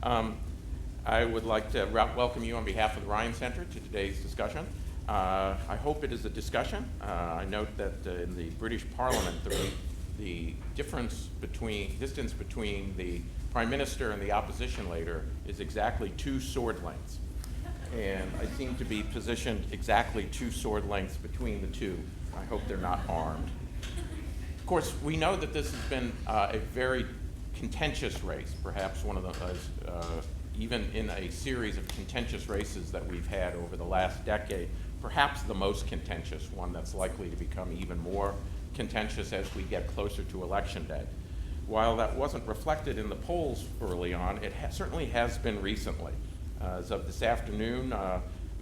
Um, I would like to welcome you on behalf of the Ryan Center to today's discussion. I hope it is a discussion. I note that in the British Parliament, the distance between the Prime Minister and the opposition leader is exactly 2 sword lengths. And I seem to be positioned exactly 2 sword lengths between the two. I hope they're not armed. Of course, we know that this has been a very contentious race, perhaps one of the, even in a series of contentious races that we've had over the last decade, perhaps the most contentious, one that's likely to become even more contentious as we get closer to Election Day. While that wasn't reflected in the polls early on, it certainly has been recently. As of this afternoon,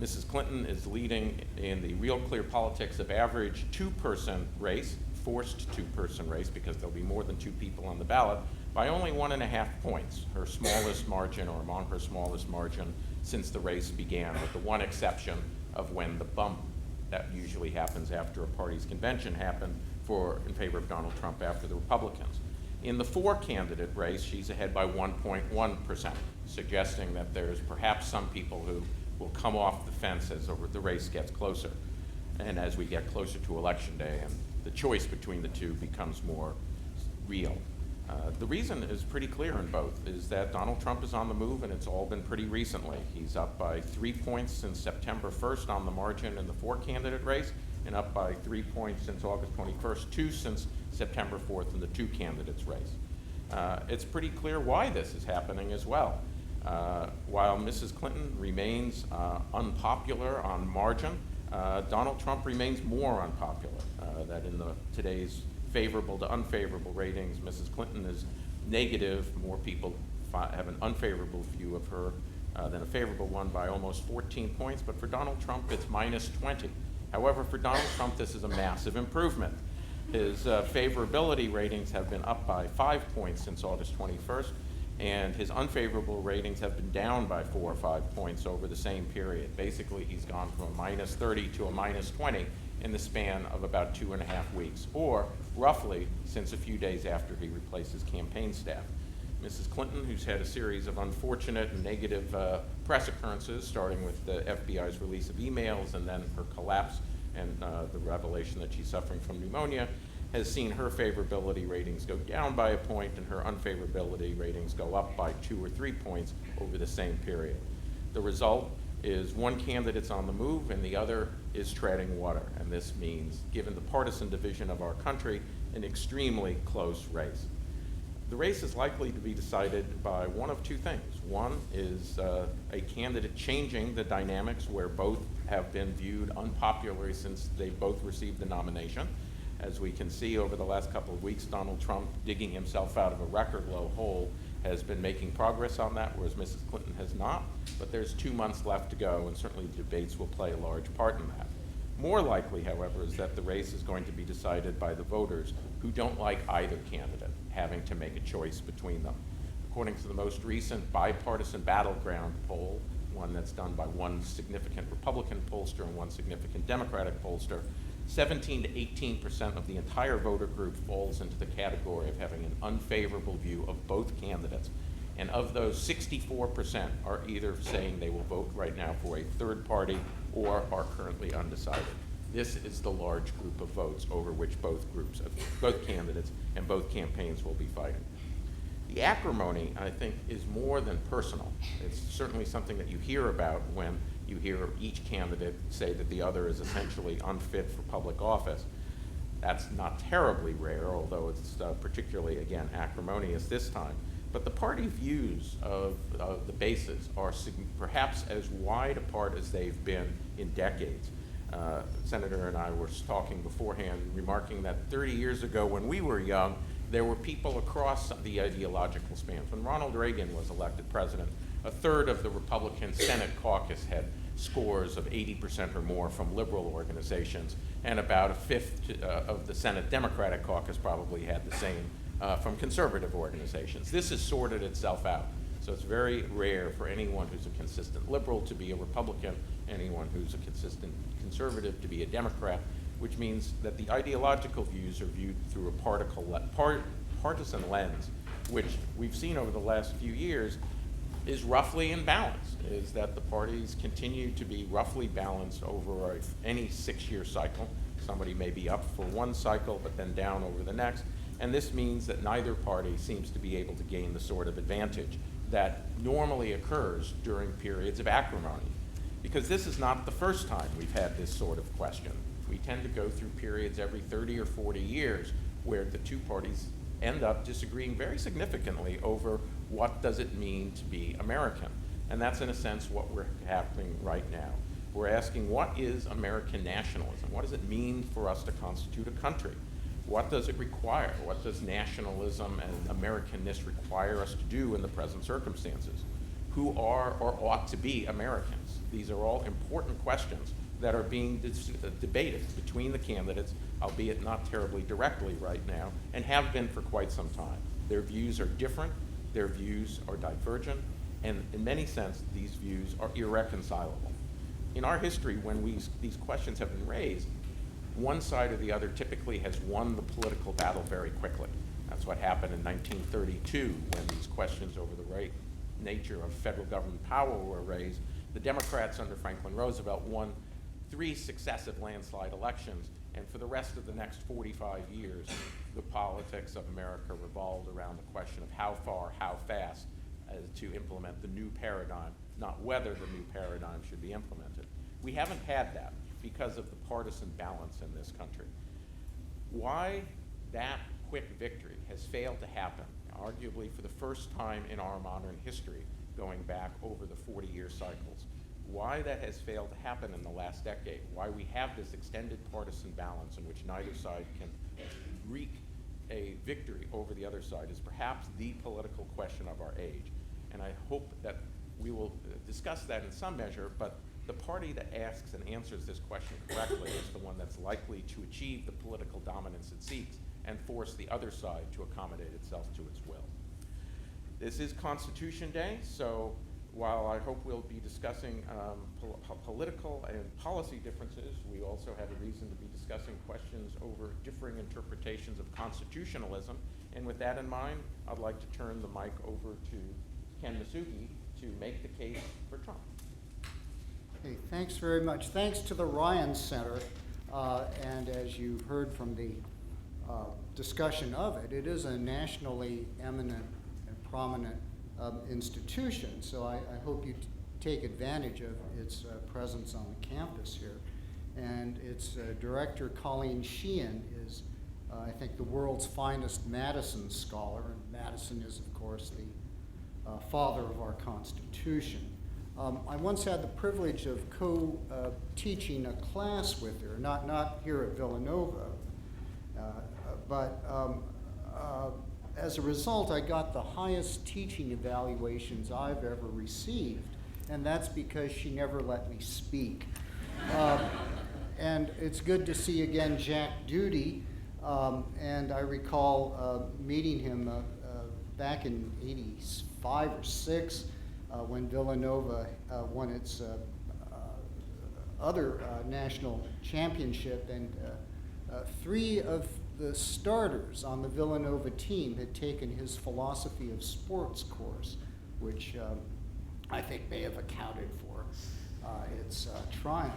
Mrs. Clinton is leading in the Real Clear Politics of Average 2-person race, forced 2-person race because there'll be more than 2 people on the ballot, by only 1.5 points, her smallest margin or among her smallest margin since the race began, with the one exception of when the bump that usually happens after a party's convention happened in favor of Donald Trump after the Republicans. In the 4-candidate race, she's ahead by 1.1%, suggesting that there's perhaps some people who will come off the fence as the race gets closer and as we get closer to Election Day and the choice between the two becomes more real. The reason is pretty clear in both, is that Donald Trump is on the move, and it's all been pretty recently. He's up by 3 points since September 1st on the margin in the 4-candidate race, and up by 3 points since August 21st, 2 since September 4th in the 2-candidates race. It's pretty clear why this is happening as well. While Mrs. Clinton remains unpopular on margin, Donald Trump remains more unpopular. That in today's favorable to unfavorable ratings, Mrs. Clinton is negative. More people have an unfavorable view of her than a favorable one by almost 14 points, but for Donald Trump it's minus 20. However, for Donald Trump this is a massive improvement. His favorability ratings have been up by 5 points since August 21st, and his unfavorable ratings have been down by 4 or 5 points over the same period. Basically, he's gone from a minus 30 to a minus 20 in the span of about 2.5 weeks, or roughly since a few days after he replaced his campaign staff. Mrs. Clinton, who's had a series of unfortunate and negative press occurrences, starting with the FBI's release of emails and then her collapse and the revelation that she's suffering from pneumonia, has seen her favorability ratings go down by a point and her unfavorability ratings go up by 2 or 3 points over the same period. The result is one candidate's on the move and the other is treading water, and this means, given the partisan division of our country, an extremely close race. The race is likely to be decided by one of 2 things. One is a candidate changing the dynamics where both have been viewed unpopularly since they both received the nomination. As we can see over the last couple of weeks, Donald Trump, digging himself out of a record low hole, has been making progress on that, whereas Mrs. Clinton has not. But there's 2 months left to go, and certainly debates will play a large part in that. More likely, however, is that the race is going to be decided by the voters who don't like either candidate, having to make a choice between them. According to the most recent bipartisan battleground poll, one that's done by one significant Republican pollster and one significant Democratic pollster, 17 to 18% of the entire voter group falls into the category of having an unfavorable view of both candidates. And of those, 64% are either saying they will vote right now for a third party or are currently undecided. This is the large group of votes over which both candidates and both campaigns will be fighting. The acrimony, I think, is more than personal. It's certainly something that you hear about when you hear each candidate say that the other is essentially unfit for public office. That's not terribly rare, although it's particularly, again, acrimonious this time. But the party views of the bases are perhaps as wide apart as they've been in decades. Senator and I were talking beforehand, remarking that 30 years ago when we were young, there were people across the ideological spans. When Ronald Reagan was elected president, a third of the Republican Senate caucus had scores of 80% or more from liberal organizations, and about a fifth of the Senate Democratic caucus probably had the same from conservative organizations. This has sorted itself out. So it's very rare for anyone who's a consistent liberal to be a Republican, anyone who's a consistent conservative to be a Democrat, which means that the ideological views are viewed through a partisan lens, which we've seen over the last few years is roughly in balance, is that the parties continue to be roughly balanced over any 6-year cycle. Somebody may be up for one cycle, but then down over the next. And this means that neither party seems to be able to gain the sort of advantage that normally occurs during periods of acrimony. Because this is not the first time we've had this sort of question. We tend to go through periods every 30 or 40 years where the two parties end up disagreeing very significantly over what does it mean to be American. And that's, in a sense, what we're happening right now. We're asking, what is American nationalism? What does it mean for us to constitute a country? What does it require? What does nationalism and Americanness require us to do in the present circumstances? Who are or ought to be Americans? These are all important questions that are being debated between the candidates, albeit not terribly directly right now, and have been for quite some time. Their views are different, their views are divergent, and in many sense, these views are irreconcilable. In our history, when these questions have been raised, one side or the other typically has won the political battle very quickly. That's what happened in 1932 when these questions over the right nature of federal government power were raised. The Democrats under Franklin Roosevelt won 3 successive landslide elections, and for the rest of the next 45 years, the politics of America revolved around the question of how far, how fast to implement the new paradigm, not whether the new paradigm should be implemented. We haven't had that because of the partisan balance in this country. Why that quick victory has failed to happen, arguably for the first time in our modern history, going back over the 40-year cycles, why that has failed to happen in the last decade, why we have this extended partisan balance in which neither side can wreak a victory over the other side, is perhaps the political question of our age. And I hope that we will discuss that in some measure, but the party that asks and answers this question correctly is the one that's likely to achieve the political dominance it seeks and force the other side to accommodate itself to its will. This is Constitution Day, so while I hope we'll be discussing political and policy differences, we also have a reason to be discussing questions over differing interpretations of constitutionalism. And with that in mind, I'd like to turn the mic over to Ken Masugi to make the case for Trump. Hey, thanks very much. Thanks to the Ryan Center, and as you've heard from the discussion of it, it is a nationally eminent and prominent institution, so I hope you take advantage of its presence on the campus here. And its director, Colleen Sheehan, is, I think, the world's finest Madison scholar, and Madison is, of course, the father of our Constitution. I once had the privilege of co-teaching a class with her, not here at Villanova, but as a result, I got the highest teaching evaluations I've ever received, and that's because she never let me speak. And it's good to see again Jack Duty, and I recall meeting him back in '85 or '86 when Villanova won its other national championship, and 3 of the starters on the Villanova team had taken his philosophy of sports course, which I think may have accounted for its triumph.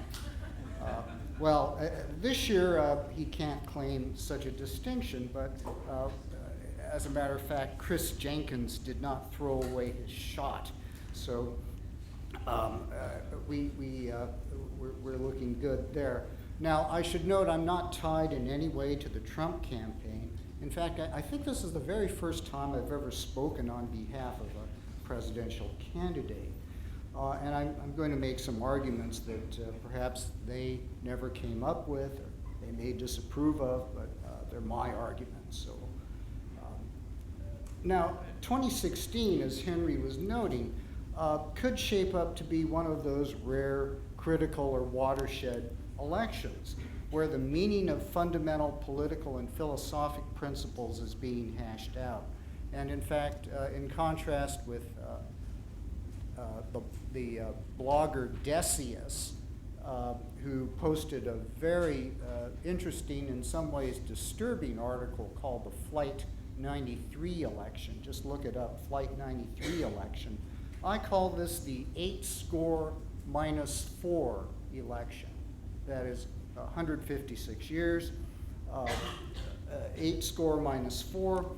Well, this year he can't claim such a distinction, but as a matter of fact, Chris Jenkins did not throw away his shot. So we're looking good there. Now, I should note I'm not tied in any way to the Trump campaign. In fact, I think this is the very first time I've ever spoken on behalf of a presidential candidate. And I'm going to make some arguments that perhaps they never came up with or they may disapprove of, but they're my arguments. So, now, 2016, as Henry was noting, could shape up to be one of those rare critical or watershed elections where the meaning of fundamental political and philosophic principles is being hashed out. And in fact, in contrast with the blogger Decius, who posted a very interesting, in some ways disturbing article called the Flight 93 election. Just look it up, Flight 93 election. I call this the 8-score minus 4 election. That is 156 years, 8-score minus 4,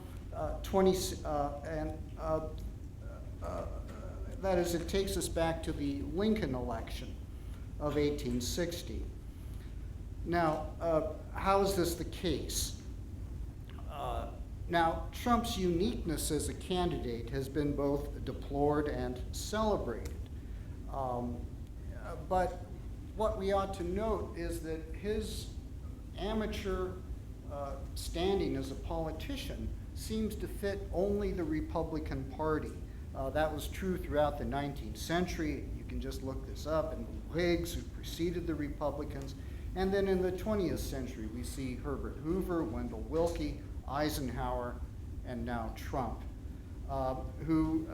20, that is, it takes us back to the Lincoln election of 1860. Now, how is this the case? Now, Trump's uniqueness as a candidate has been both deplored and celebrated. But what we ought to note is that his amateur standing as a politician seems to fit only the Republican Party. That was true throughout the 19th century. You can just look this up, and the Whigs who preceded the Republicans. And then in the 20th century, we see Herbert Hoover, Wendell Willkie, Eisenhower, and now Trump, who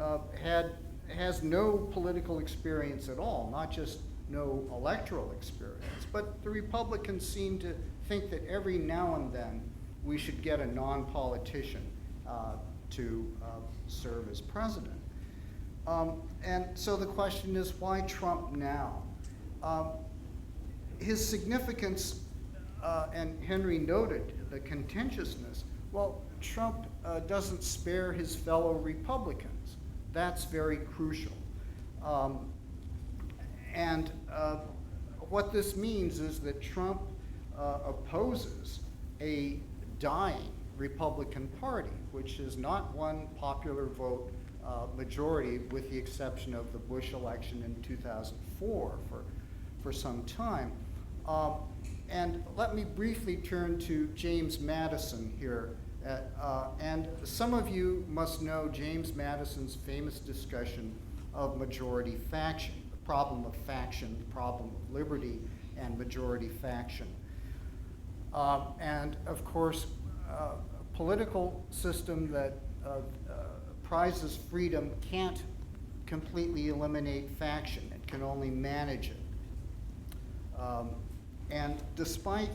has no political experience at all, not just no electoral experience, but the Republicans seem to think that every now and then we should get a non-politician to serve as president. And so the question is, why Trump now? His significance, and Henry noted the contentiousness, well, Trump doesn't spare his fellow Republicans. That's very crucial. And what this means is that Trump opposes a dying Republican Party, which has not won popular vote majority, with the exception of the Bush election in 2004 for some time. And let me briefly turn to James Madison here. And some of you must know James Madison's famous discussion of majority faction, the problem of faction, the problem of liberty, and majority faction. And of course, a political system that prizes freedom can't completely eliminate faction. It can only manage it. And despite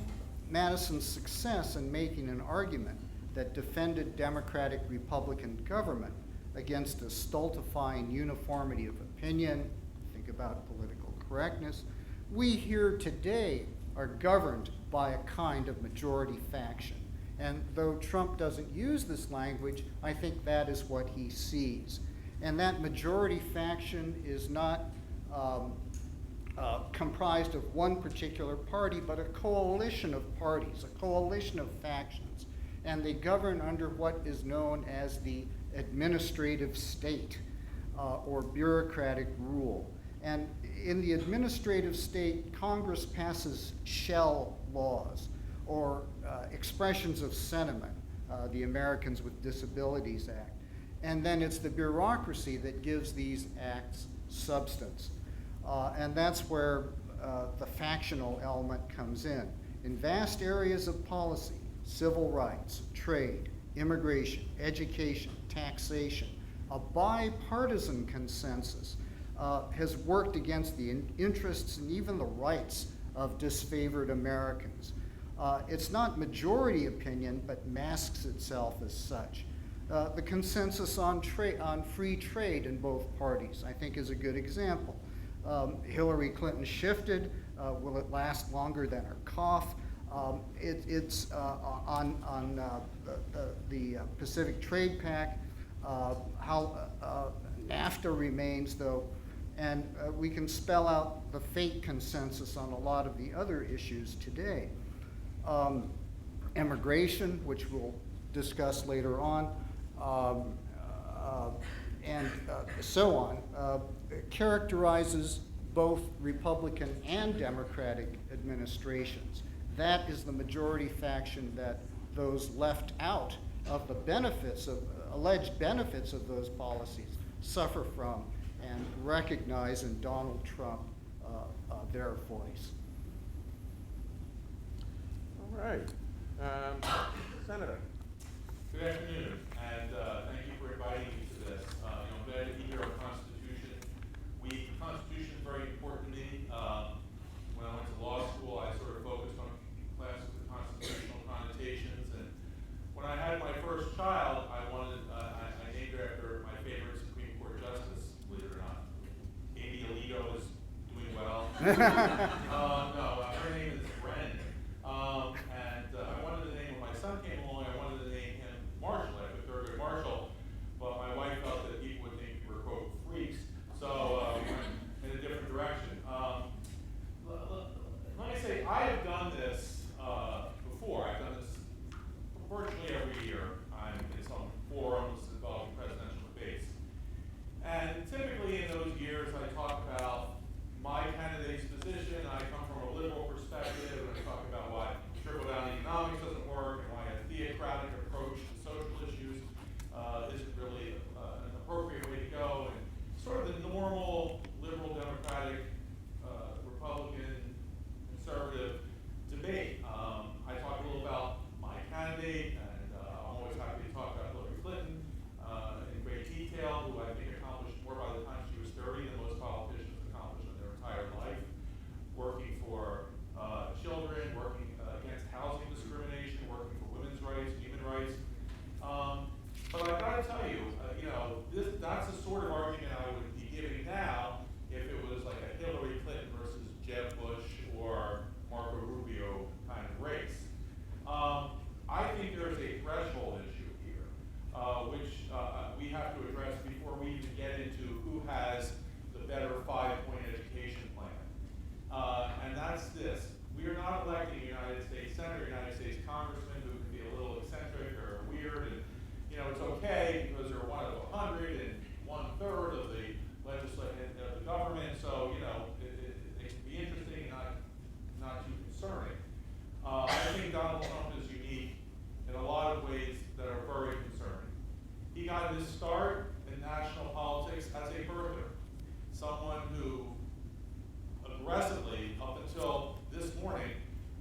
Madison's success in making an argument that defended Democratic-Republican government against a stultifying uniformity of opinion, think about political correctness, we here today are governed by a kind of majority faction. And though Trump doesn't use this language, I think that is what he sees. And that majority faction is not comprised of one particular party, but a coalition of parties, a coalition of factions. And they govern under what is known as the administrative state or bureaucratic rule. And in the administrative state, Congress passes shell laws or expressions of sentiment, the Americans with Disabilities Act. And then it's the bureaucracy that gives these acts substance. And that's where the factional element comes in. In vast areas of policy, civil rights, trade, immigration, education, taxation, a bipartisan consensus has worked against the interests and even the rights of disfavored Americans. It's not majority opinion, but masks itself as such. The consensus on free trade in both parties, I think, is a good example. Hillary Clinton shifted. Will it last longer than her cough? It's on the Pacific Trade Pact, how NAFTA remains, though, and we can spell out the fake consensus on a lot of the other issues today. Immigration, which we'll discuss later on, and so on, characterizes both Republican and Democratic administrations. That is the majority faction that those left out of the benefits of, alleged benefits of those policies suffer from and recognize in Donald Trump their voice. All right. Senator. Good afternoon, and thank you for inviting me to this. I'm glad to be here on Constitution Week. The Constitution is very important to me. When I went to law school, I sort of focused on classes with constitutional connotations, and when I had my first child, I named her after my favorite Supreme Court justice, believe it or not. No, her name is Ren. I wanted the name when my son came along, I wanted to name him Marshall, after third grade Marshall, but my wife felt that people would think we were, quote, freaks, so we went in a different direction. Let me say, I have done this before. I've done this virtually every year. I'm in some forums involving presidential debates. And typically in those years, I talk about my candidate's position. I come from a liberal perspective, and I talk about why trickle-down economics doesn't work, and why a theocratic approach to social issues isn't really an appropriate way to go, and sort of the normal liberal, democratic, Republican, conservative debate. I talk a little about my candidate, and I'm always happy to talk about Hillary Clinton in great detail, who I think accomplished more by the time she was 30 than most politicians accomplished in their entire life, working for children, working against housing discrimination, working for women's rights, human rights. But I've got to tell you, that's the sort of argument I would be giving now if it was like a Hillary Clinton versus Jeb Bush or Marco Rubio kind of race. I think there's a threshold issue here, which we have to address before we even get into who has the better 5-point education plan. And that's this. We are not electing a United States Senator, United States Congressman who can be a little eccentric or weird, and it's okay because they're one of 100 and 1/3 of the legislative of the government, so it can be interesting and not too concerning. I think Donald Trump is unique in a lot of ways that are very concerning. He got his start in national politics as a birther, someone who aggressively, up until this morning,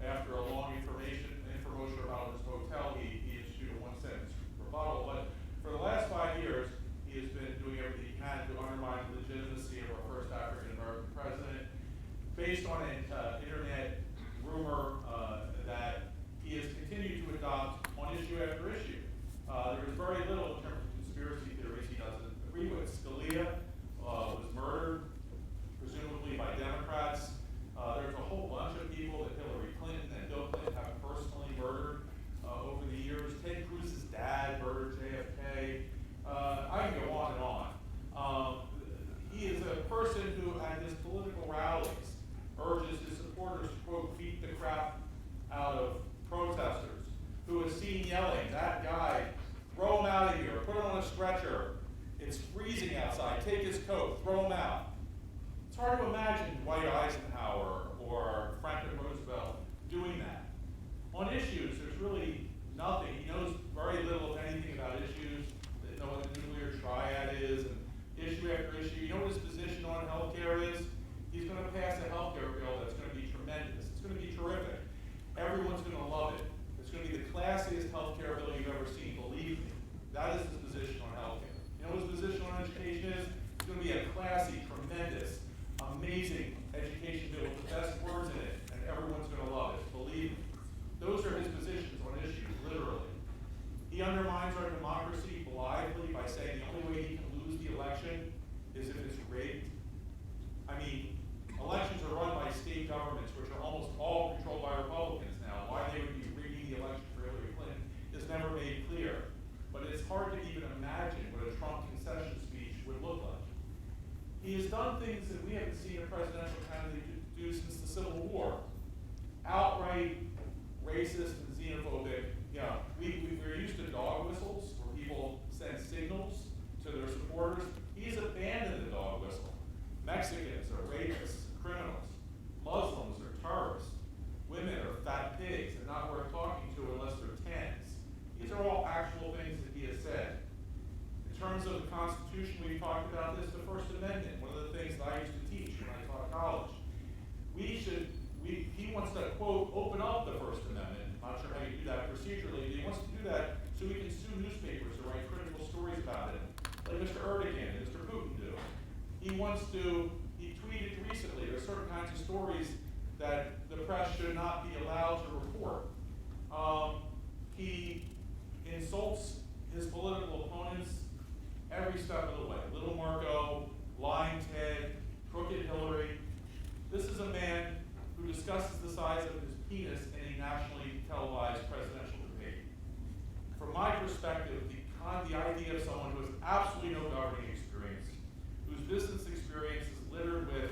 after a long infomercial about his hotel, he issued a 1-sentence rebuttal. But for the last 5 years, he has been doing everything he can to undermine the legitimacy of our first African-American president, based on an internet rumor that he has continued to adopt on issue after issue. There is very little in terms of conspiracy theories he doesn't agree with. Scalia was murdered, presumably by Democrats. There's a whole bunch of people that Hillary Clinton and Bill Clinton have personally murdered over the years. Ted Cruz's dad murdered JFK. I can go on and on. He is a person who, at his political rallies, urges his supporters to, quote, beat the crap out of protesters, who is seen yelling, "That guy, throw him out of here, put him on a stretcher. It's freezing outside, take his coat, throw him out." It's hard to imagine Dwight Eisenhower or Franklin Roosevelt doing that. On issues, there's really nothing. He knows very little, if anything, about issues. They know what the nuclear triad is, and issue after issue. You know what his position on healthcare is? He's going to pass a healthcare bill that's going to be tremendous. It's going to be terrific. Everyone's going to love it. It's going to be the classiest healthcare bill you've ever seen. Believe me, that is his position on healthcare. You know what his position on education is? It's going to be a classy, tremendous, amazing education bill with the best words in it, and everyone's going to love it. Believe me. Those are his positions on issues, literally. He undermines our democracy blithely by saying the only way he can lose the election is if it's rigged. I mean, elections are run by state governments, which are almost all controlled by Republicans now. Why they would be rigging the election for Hillary Clinton is never made clear. But it's hard to even imagine what a Trump concession speech would look like. He has done things that we haven't seen a presidential candidate do since the Civil War. Outright racist and xenophobic. We're used to dog whistles where people send signals to their supporters. He's abandoned the dog whistle. Mexicans are rapists, criminals. Muslims are terrorists. Women are fat pigs and not worth talking to unless they're tens. These are all actual things that he has said. In terms of the Constitution, we've talked about this, the First Amendment, one of the things that I used to teach when I taught college. He wants to, quote, open up the First Amendment. I'm not sure how you do that procedurally, but he wants to do that so we can sue newspapers to write critical stories about him, like Mr. Erdogan and Mr. Putin do. He tweeted recently, there's certain kinds of stories that the press should not be allowed to report. He insults his political opponents every step of the way. Little Marco, lying Ted, crooked Hillary. This is a man who discusses the size of his penis in a nationally televised presidential debate. From my perspective, the idea of someone who has absolutely no governing experience, whose business experience is littered with,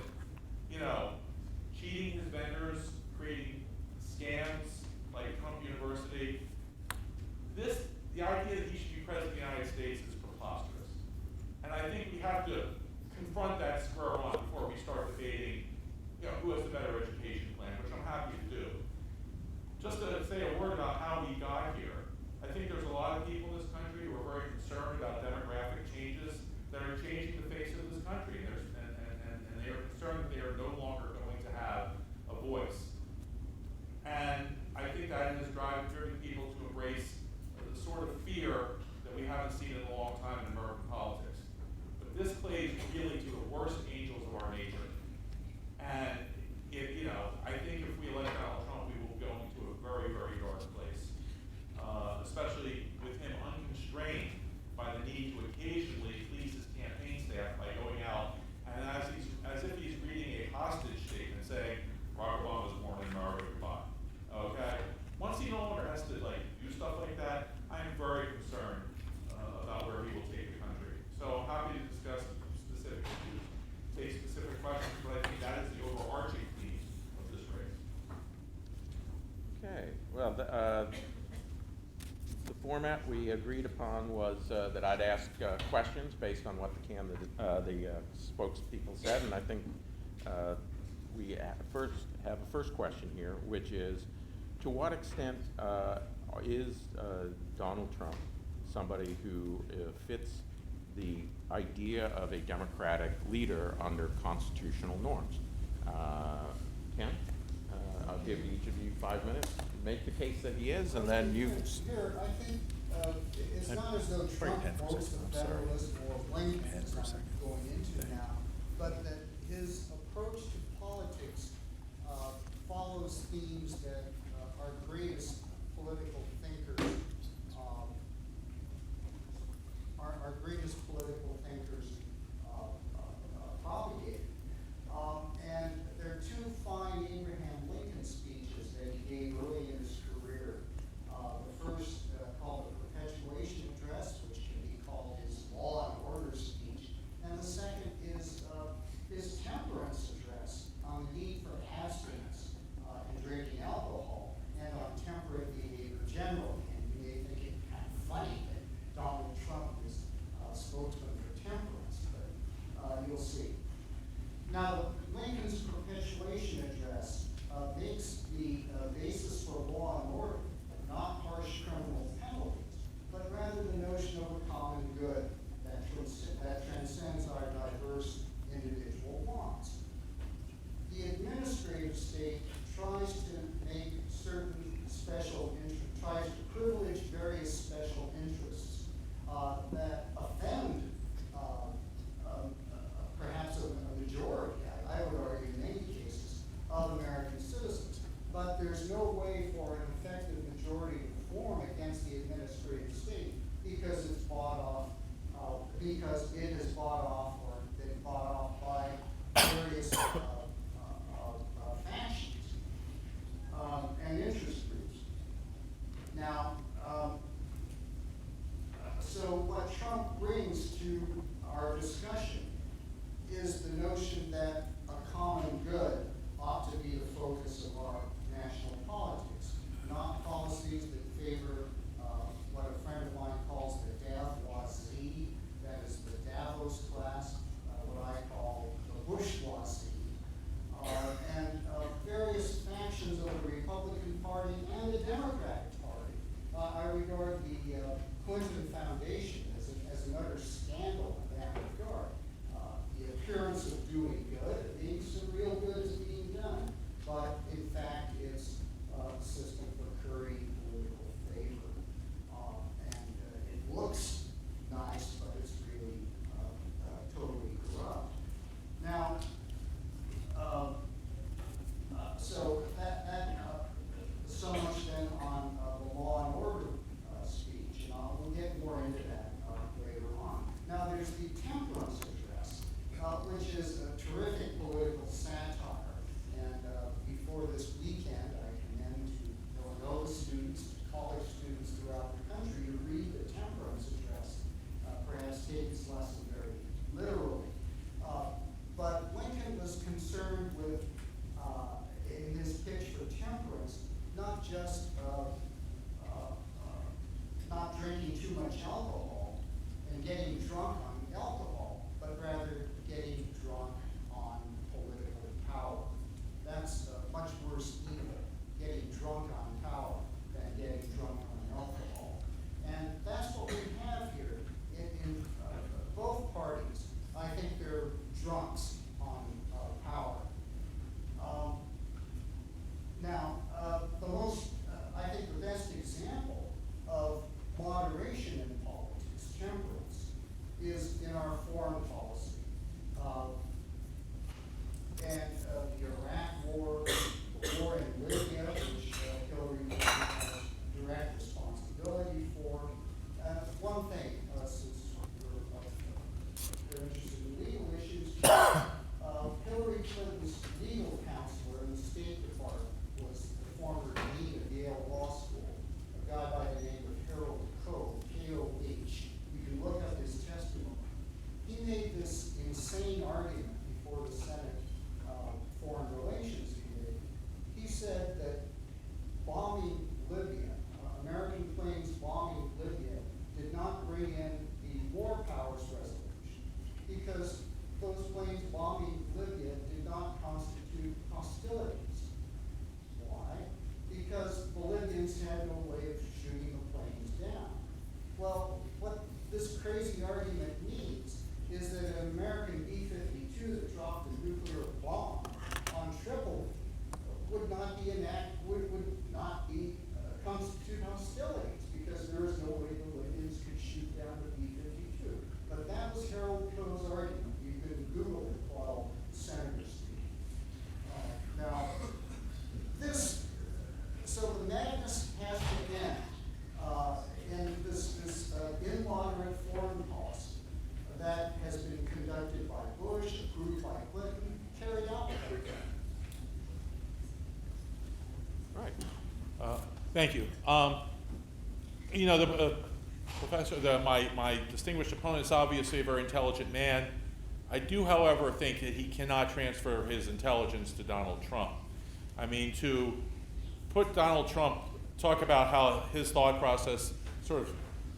cheating his vendors, creating scams like Trump University, the idea that he should be president of the United States is preposterous. And I think we have to confront that square one before we start debating, who has the better education plan, which I'm happy to do. Just to say a word about how we got here, I think there's a lot of people in this country who are very concerned about demographic changes that are changing the face of this country, and they are concerned that they are no longer going to have a voice. And I think that has driven people to embrace the sort of fear that we haven't seen in a long time in American politics. But this plays really to the worst angels of our nature. And I think if we elect Donald Trump, we will go into a very, very dark place, especially with him unconstrained by the need to occasionally please his campaign staff by going out and as if he's reading a hostage statement saying, Barack Obama was born in America, goodbye. Okay? Once he no longer has to do stuff like that, I'm very concerned about where he will take the country. So I'm happy to discuss specific issues, take specific questions, but I think that is the overarching theme of this race. Okay, well, the format we agreed upon was that I'd ask questions based on what the spokespeople said, and I think we have a first question here, which is, to what extent is Donald Trump somebody who fits the idea of a democratic leader under constitutional norms? Ken, I'll give each of you 5 minutes. Make the case that he is, and then you. Here, I think it's not as though Trump votes the Federalist or Lincoln, as I'm going into now, but that his approach to politics follows themes that our greatest political thinkers, propagated. And there are two fine Abraham Lincoln speeches that he gave early in his career. The first, called the Perpetuation Address, which can be called his Law and Order speech. And the second is his Temperance Address on the need for abstinence and drinking alcohol, and on temperate behavior generally. And you may think it kind of funny that Donald Trump is spokesman for temperance, but you'll see. Now, Lincoln's Perpetuation Address makes the basis for law and order not harsh criminal penalties, but rather the notion of a common good that transcends our diverse individual wants. The administrative state tries to make certain tries to privilege various special interests that offend perhaps a majority, I would argue in many cases, of American citizens. But there's no way for an effective majority to form against the administrative state because it's bought off, because it is bought off or been bought off by various factions and interest groups. Now, so what Trump brings to our discussion is the notion that a common good ought to be the focus of our national politics, not policies that favor what a friend of mine calls the Davoisie, that is the Davos class, what I call the bourgeoisie, and various factions of the Republican Party and the Democratic Party. I regard the Clinton Foundation as another scandal in that regard. The appearance of doing good, being some real good is being done, but in fact it's a system for currying political favor. And it looks nice, but it's really totally corrupt. Now, so so much then on the law and order speech, and we'll get more into that later on. much alcohol and getting drunk on alcohol, but rather getting drunk on political power. That's a much worse evil, getting drunk on power than getting drunk on alcohol. And that's what we have here in both parties. I think they're drunks on power. I think the best example of moderation in politics, temperance, is in our foreign policy. The Iraq War, the war in Libya, which Hillary has direct responsibility for. One thing, since we're interested in legal issues, Hillary Clinton's legal counselor in the State Department was the former dean of Yale Law School, a guy by the name of Harold Koch, K-O-H. You can look up his testimony. He made this insane argument before the Senate Foreign Relations Committee. He said that bombing Libya, American planes bombing Libya, did not bring in the War Powers Resolution because those planes bombing Libya did not constitute hostilities. Why? Because the Libyans had no way of shooting the planes down. Well, what this crazy argument means is that an American B-52 that dropped a nuclear bomb on Tripoli would not constitute hostilities because there is no way the Libyans could shoot down the B-52. But that was Harold Koch's argument. You can Google it while the senators speak. So the madness has to end in this immoderate foreign policy that has been conducted by Bush, approved by Clinton, carried out by Clinton. Right. Thank you. Professor, my distinguished opponent is obviously a very intelligent man. I do, however, think that he cannot transfer his intelligence to Donald Trump. I mean, to put Donald Trump, talk about how his thought process sort of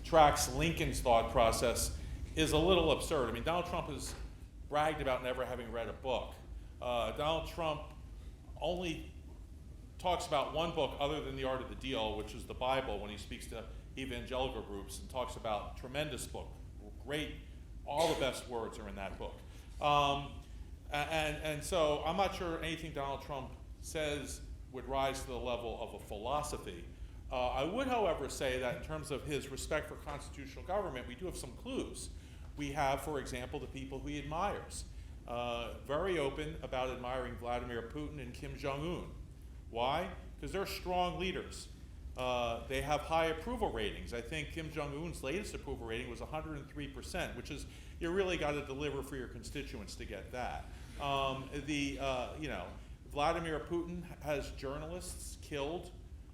tracks Lincoln's thought process is a little absurd. I mean, Donald Trump has bragged about never having read a book. Donald Trump only talks about one book other than The Art of the Deal, which is the Bible, when he speaks to evangelical groups and talks about tremendous book, great, all the best words are in that book. And so I'm not sure anything Donald Trump says would rise to the level of a philosophy. I would, however, say that in terms of his respect for constitutional government, we do have some clues. We have, for example, the people who he admires. Very open about admiring Vladimir Putin and Kim Jong-un. Why? Because they're strong leaders. They have high approval ratings. I think Kim Jong-un's latest approval rating was 103%, which is, you really got to deliver for your constituents to get that. Vladimir Putin has journalists killed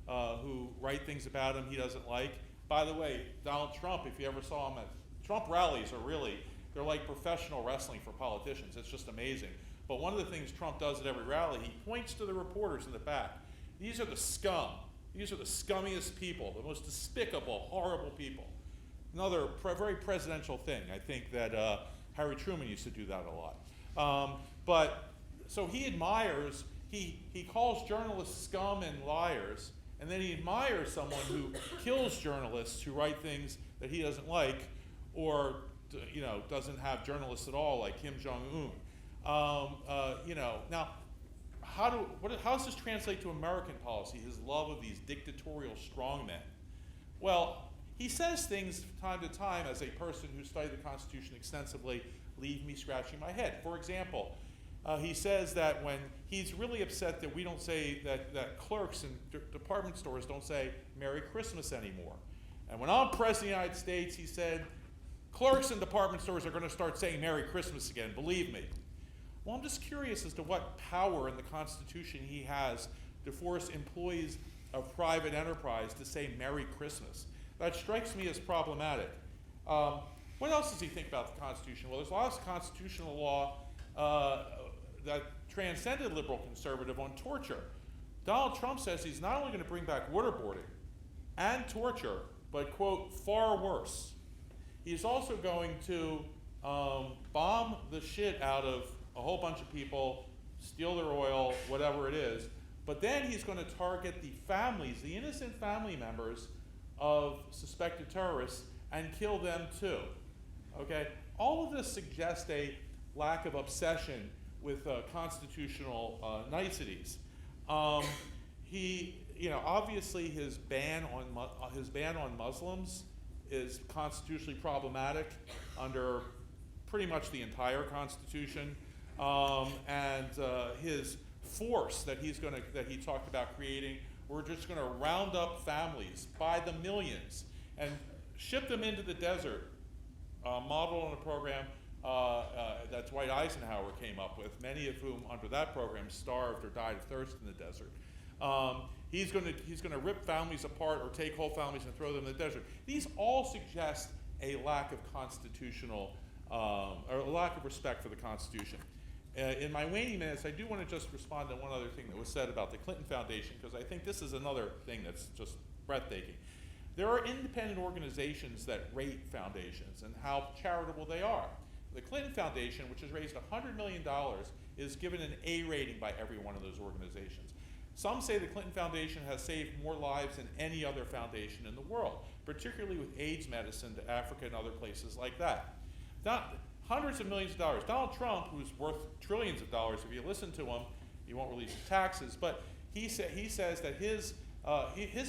who write things about him he doesn't like. By the way, Donald Trump, if you ever saw him at Trump rallies, they're like professional wrestling for politicians. It's just amazing. But one of the things Trump does at every rally, he points to the reporters in the back. These are the scum. These are the scummiest people, the most despicable, horrible people. Another very presidential thing. I think that Harry Truman used to do that a lot. So he admires, he calls journalists scum and liars, and then he admires someone who kills journalists who write things that he doesn't like, or doesn't have journalists at all, like Kim Jong-un. Now, how does this translate to American policy, his love of these dictatorial strongmen? Well, he says things from time to time, as a person who studied the Constitution extensively, leave me scratching my head. For example, he says that when he's really upset that we don't say, that clerks in department stores don't say Merry Christmas anymore. And when I'm President of the United States, he said, clerks in department stores are going to start saying Merry Christmas again, believe me. Well, I'm just curious as to what power in the Constitution he has to force employees of private enterprise to say Merry Christmas. That strikes me as problematic. What else does he think about the Constitution? Well, there's a lot of constitutional law that transcended liberal conservative on torture. Donald Trump says he's not only going to bring back waterboarding and torture but, quote, far worse. He's also going to bomb the shit out of a whole bunch of people, steal their oil, whatever it is, but then he's going to target the families, the innocent family members of suspected terrorists, and kill them too. Okay? All of this suggests a lack of obsession with constitutional niceties. Obviously his ban on Muslims is constitutionally problematic under pretty much the entire Constitution, and his force that he talked about creating. We're just going to round up families by the millions and ship them into the desert, modeled on a program that Dwight Eisenhower came up with, many of whom under that program starved or died of thirst in the desert. He's going to rip families apart or take whole families and throw them in the desert. These all suggest a lack of constitutional, or a lack of respect for the Constitution. In my waning minutes, I do want to just respond to one other thing that was said about the Clinton Foundation, because I think this is another thing that's just breathtaking. There are independent organizations that rate foundations and how charitable they are. The Clinton Foundation, which has raised $100 million, is given an A rating by every one of those organizations. Some say the Clinton Foundation has saved more lives than any other foundation in the world, particularly with AIDS medicine to Africa and other places like that. Hundreds of millions of dollars. Donald Trump, who's worth trillions of dollars, if you listen to him, he won't release his taxes, but he says that his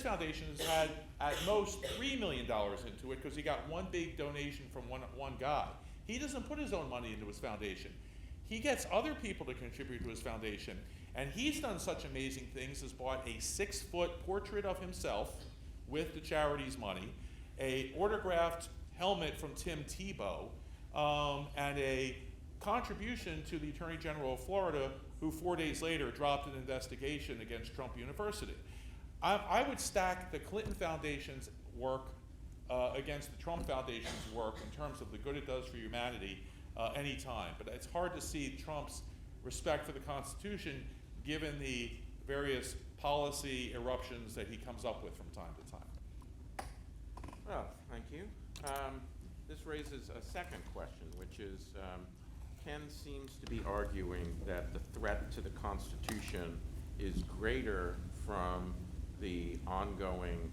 foundation has had at most $3 million into it because he got one big donation from one guy. He doesn't put his own money into his foundation. He gets other people to contribute to his foundation, and he's done such amazing things as bought a 6-foot portrait of himself with the charity's money, a autographed helmet from Tim Tebow, and a contribution to the Attorney General of Florida, who 4 days later dropped an investigation against Trump University. I would stack the Clinton Foundation's work against the Trump Foundation's work in terms of the good it does for humanity any time. But it's hard to see Trump's respect for the Constitution given the various policy eruptions that he comes up with from time to time. Well, thank you. This raises a second question, which is Ken seems to be arguing that the threat to the Constitution is greater from the ongoing,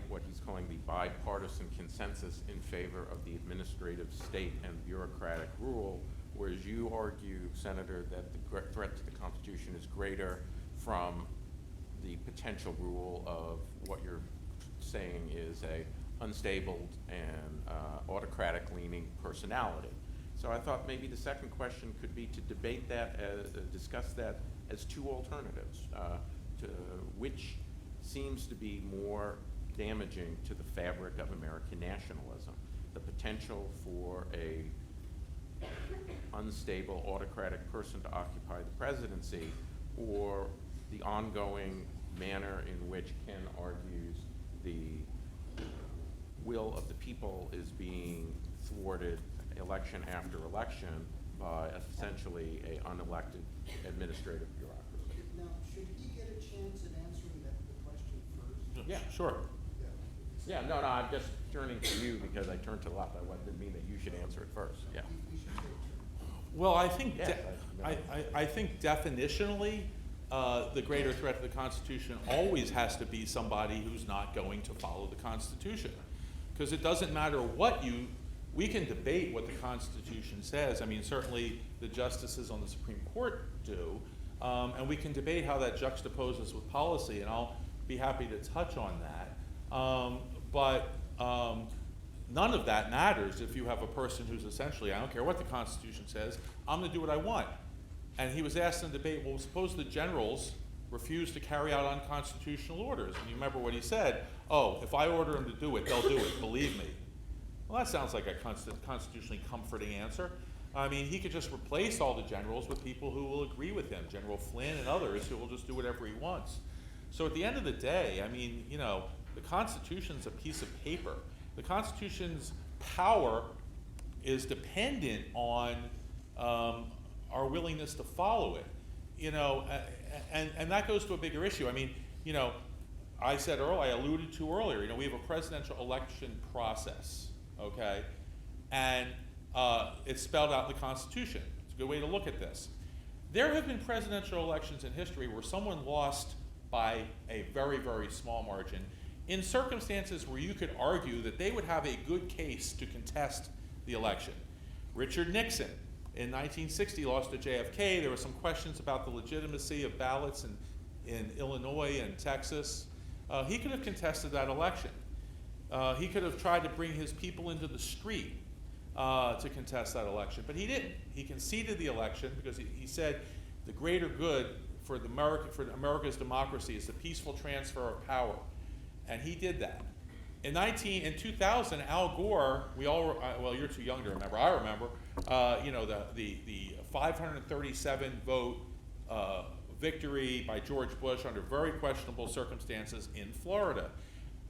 what he's calling the bipartisan consensus in favor of the administrative state and bureaucratic rule, whereas you argue, Senator, that the threat to the Constitution is greater from the potential rule of what you're saying is a unstable and autocratic-leaning personality. So I thought maybe the second question could be to debate that, discuss that as two alternatives, to which seems to be more damaging to the fabric of American nationalism, the potential for a unstable autocratic person to occupy the presidency, or the ongoing manner in which Ken argues the will of the people is being thwarted election after election by essentially an unelected administrative bureaucracy. Now, should he get a chance at answering the question first? Yeah, sure. Yeah. Yeah, no, I'm just turning to you because I turned to the left. I didn't mean that you should answer it first. Yeah. We should take turns. Well, I think Yes, I think definitionally, the greater threat to the Constitution always has to be somebody who's not going to follow the Constitution, because it doesn't matter what we can debate what the Constitution says. I mean, certainly the justices on the Supreme Court do, and we can debate how that juxtaposes with policy, and I'll be happy to touch on that. But none of that matters if you have a person who's essentially, I don't care what the Constitution says, I'm going to do what I want. And he was asked in debate, well, suppose the generals refuse to carry out unconstitutional orders. And you remember what he said, oh, if I order them to do it, they'll do it, believe me. Well, that sounds like a constitutionally comforting answer. I mean, he could just replace all the generals with people who will agree with him, General Flynn and others who will just do whatever he wants. So at the end of the day, I mean, you know, the Constitution's a piece of paper. The Constitution's power is dependent on our willingness to follow it. You know, and that goes to a bigger issue. I mean, you know, I said earlier, I alluded to earlier, we have a presidential election process, okay? And it's spelled out in the Constitution. It's a good way to look at this. There have been presidential elections in history where someone lost by a very, very small margin in circumstances where you could argue that they would have a good case to contest the election. Richard Nixon in 1960 lost to JFK. There were some questions about the legitimacy of ballots in Illinois and Texas. He could have contested that election. He could have tried to bring his people into the street to contest that election, but he didn't. He conceded the election because he said the greater good for America's democracy is the peaceful transfer of power, and he did that. In 2000, Al Gore, well, you're too young to remember. I remember, the 537 vote victory by George Bush under very questionable circumstances in Florida.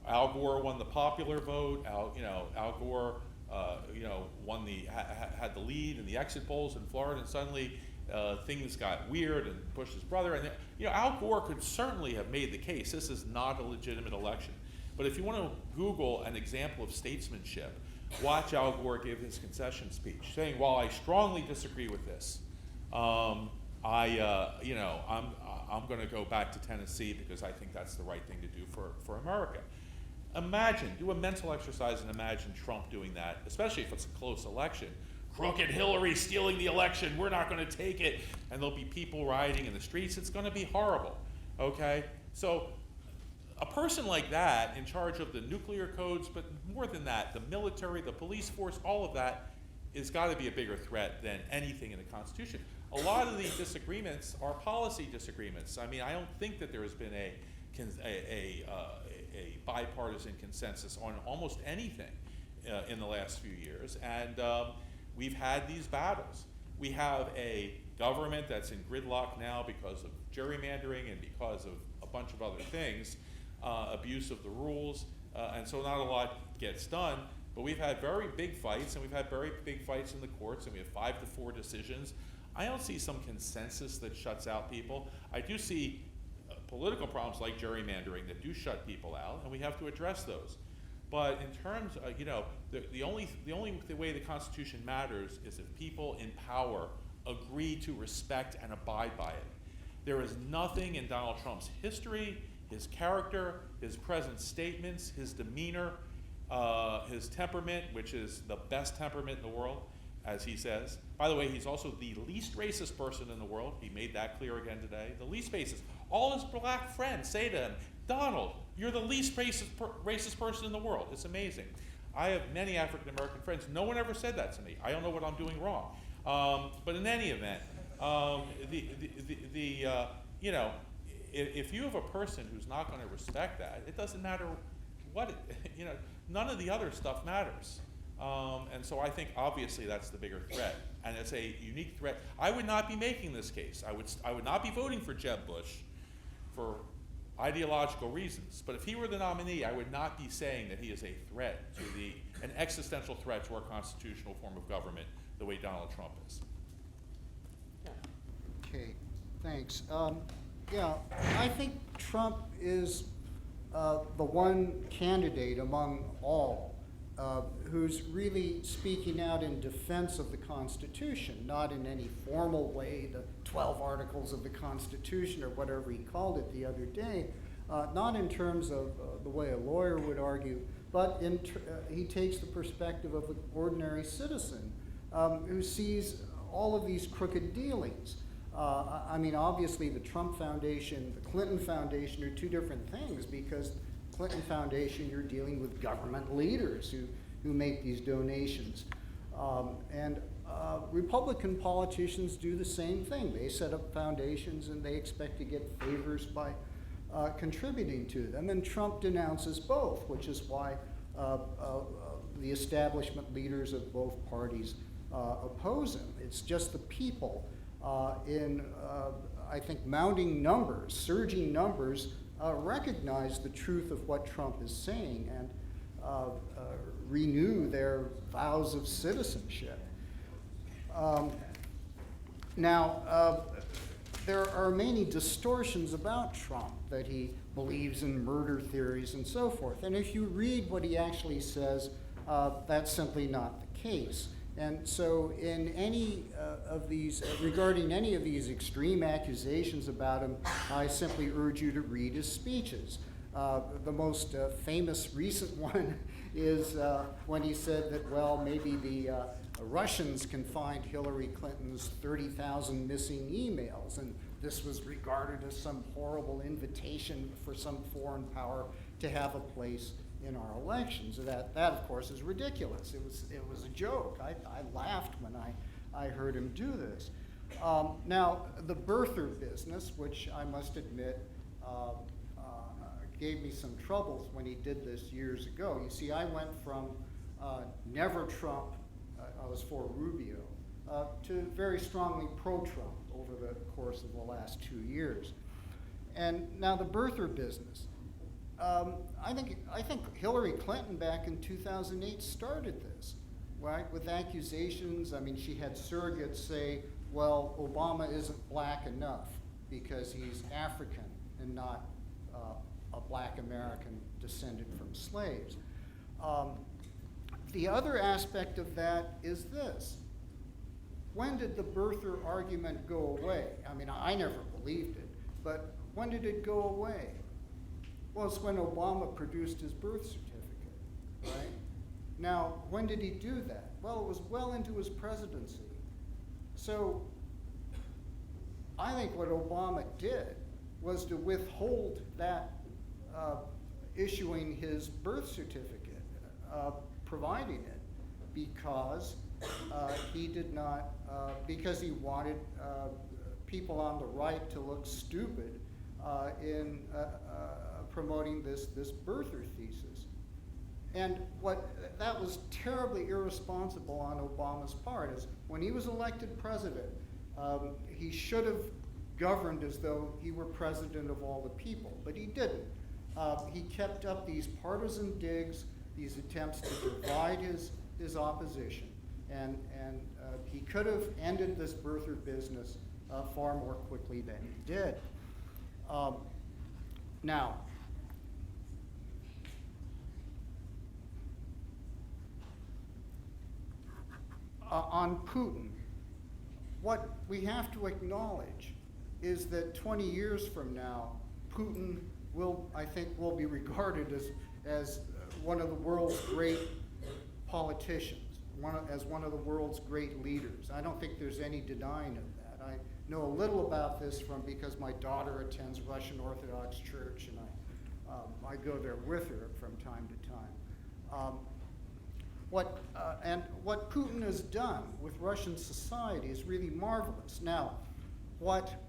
Al Gore won the popular vote. Al Gore, had the lead in the exit polls in Florida, and suddenly things got weird, and Bush's brother, and Al Gore could certainly have made the case this is not a legitimate election. But if you want to Google an example of statesmanship, watch Al Gore give his concession speech, saying, "While I strongly disagree with this, I'm going to go back to Tennessee because I think that's the right thing to do for America." Do a mental exercise and imagine Trump doing that, especially if it's a close election. Crooked Hillary stealing the election, we're not going to take it, and there'll be people rioting in the streets. It's going to be horrible, okay? So a person like that in charge of the nuclear codes, but more than that, the military, the police force, all of that has got to be a bigger threat than anything in the Constitution. A lot of these disagreements are policy disagreements. I mean, I don't think that there has been a bipartisan consensus on almost anything in the last few years, and we've had these battles. We have a government that's in gridlock now because of gerrymandering and because of a bunch of other things, abuse of the rules, and so not a lot gets done, but we've had very big fights, and we've had very big fights in the courts, and we have 5-4 decisions. I don't see some consensus that shuts out people. I do see political problems like gerrymandering that do shut people out, and we have to address those. But in terms of, the only way the Constitution matters is if people in power agree to respect and abide by it. There is nothing in Donald Trump's history, his character, his present statements, his demeanor, his temperament, which is the best temperament in the world, as he says. By the way, he's also the least racist person in the world. He made that clear again today. The least racist. All his black friends say to him, "Donald, you're the least racist person in the world." It's amazing. I have many African American friends. No one ever said that to me. I don't know what I'm doing wrong. But in any event, if you have a person who's not going to respect that, it doesn't matter what, none of the other stuff matters. And so I think obviously that's the bigger threat, and it's a unique threat. I would not be making this case. I would not be voting for Jeb Bush for ideological reasons. But if he were the nominee, I would not be saying that he is a threat to an existential threat to our constitutional form of government the way Donald Trump is. Okay, thanks. I think Trump is the one candidate among all who's really speaking out in defense of the Constitution, not in any formal way, the 12 articles of the Constitution or whatever he called it the other day, not in terms of the way a lawyer would argue, but he takes the perspective of an ordinary citizen who sees all of these crooked dealings. Obviously the Trump Foundation, the Clinton Foundation are two different things, because Clinton Foundation, you're dealing with government leaders who make these donations. Republican politicians do the same thing. They set up foundations and they expect to get favors by contributing to them. And Trump denounces both, which is why the establishment leaders of both parties oppose him. It's just the people in mounting numbers, surging numbers, recognize the truth of what Trump is saying and renew their vows of citizenship. there are many distortions about Trump, that he believes in murder theories and so forth. And if you read what he actually says, that's simply not the case. And so in any of these, regarding any of these extreme accusations about him, I simply urge you to read his speeches. The most famous recent one is when he said that, well, maybe the Russians can find Hillary Clinton's 30,000 missing emails, and this was regarded as some horrible invitation for some foreign power to have a place in our elections. That of course, is ridiculous. It was a joke. I laughed when I heard him do this. Now, the birther business, which I must admit gave me some troubles when he did this years ago. You see, I went from never Trump, I was for Rubio, to very strongly pro-Trump over the course of the last 2 years. And now the birther business. I think Hillary Clinton back in 2008 started this, right, with accusations. I mean, she had surrogates say, well, Obama isn't black enough because he's African and not a black American descended from slaves. The other aspect of that is this. When did the birther argument go away? I mean, I never believed it, but when did it go away? Well, it's when Obama produced his birth certificate, right? Now, when did he do that? Well, it was well into his presidency. So I think what Obama did was to withhold that issuing his birth certificate, providing it, because he did not, because he wanted people on the right to look stupid in promoting this birther thesis. And that was terribly irresponsible on Obama's part, is when he was elected president, he should have governed as though he were president of all the people, but he didn't. He kept up these partisan digs, these attempts to divide his opposition, and he could have ended this birther business far more quickly than he did. Now, on Putin, what we have to acknowledge is that 20 years from now, Putin I think will be regarded as one of the world's great politicians, as one of the world's great leaders. I don't think there's any denying of that. I know a little about this because my daughter attends Russian Orthodox Church, and I go there with her from time to time. What Putin has done with Russian society is really marvelous. Now, what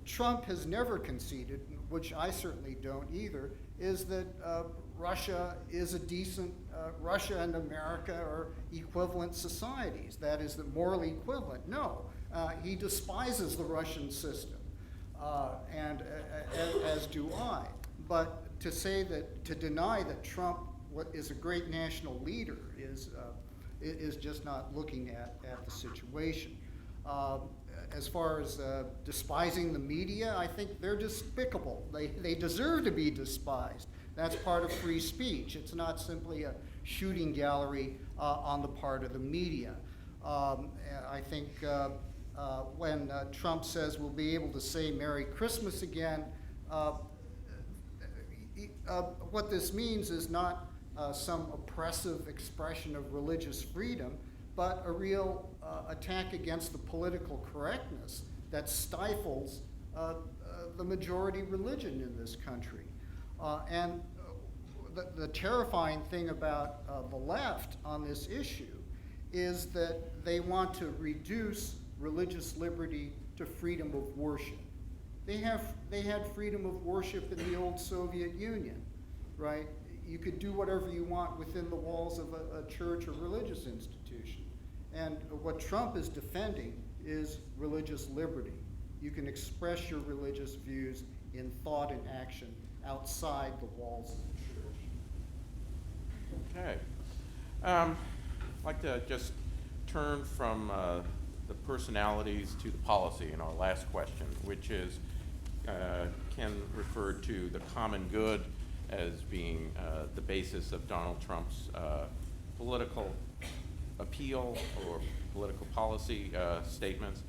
Trump has never conceded, which I certainly don't either, is that Russia is a decent, Russia and America are equivalent societies. That is, that morally equivalent. No, he despises the Russian system, and as do I. But to deny that Trump is a great national leader is just not looking at the situation. As far as despising the media, I think they're despicable. They deserve to be despised. That's part of free speech. It's not simply a shooting gallery on the part of the media. I think when Trump says we'll be able to say Merry Christmas again, what this means is not some oppressive expression of religious freedom, but a real attack against the political correctness that stifles the majority religion in this country. And the terrifying thing about the left on this issue is that they want to reduce religious liberty to freedom of worship. They had freedom of worship in the old Soviet Union, right? You could do whatever you want within the walls of a church or religious institution. And what Trump is defending is religious liberty. You can express your religious views in thought and action outside the walls of the church. Okay. I'd like to just turn from the personalities to the policy in our last question, which is Ken referred to the common good as being the basis of Donald Trump's political appeal or political policy statements.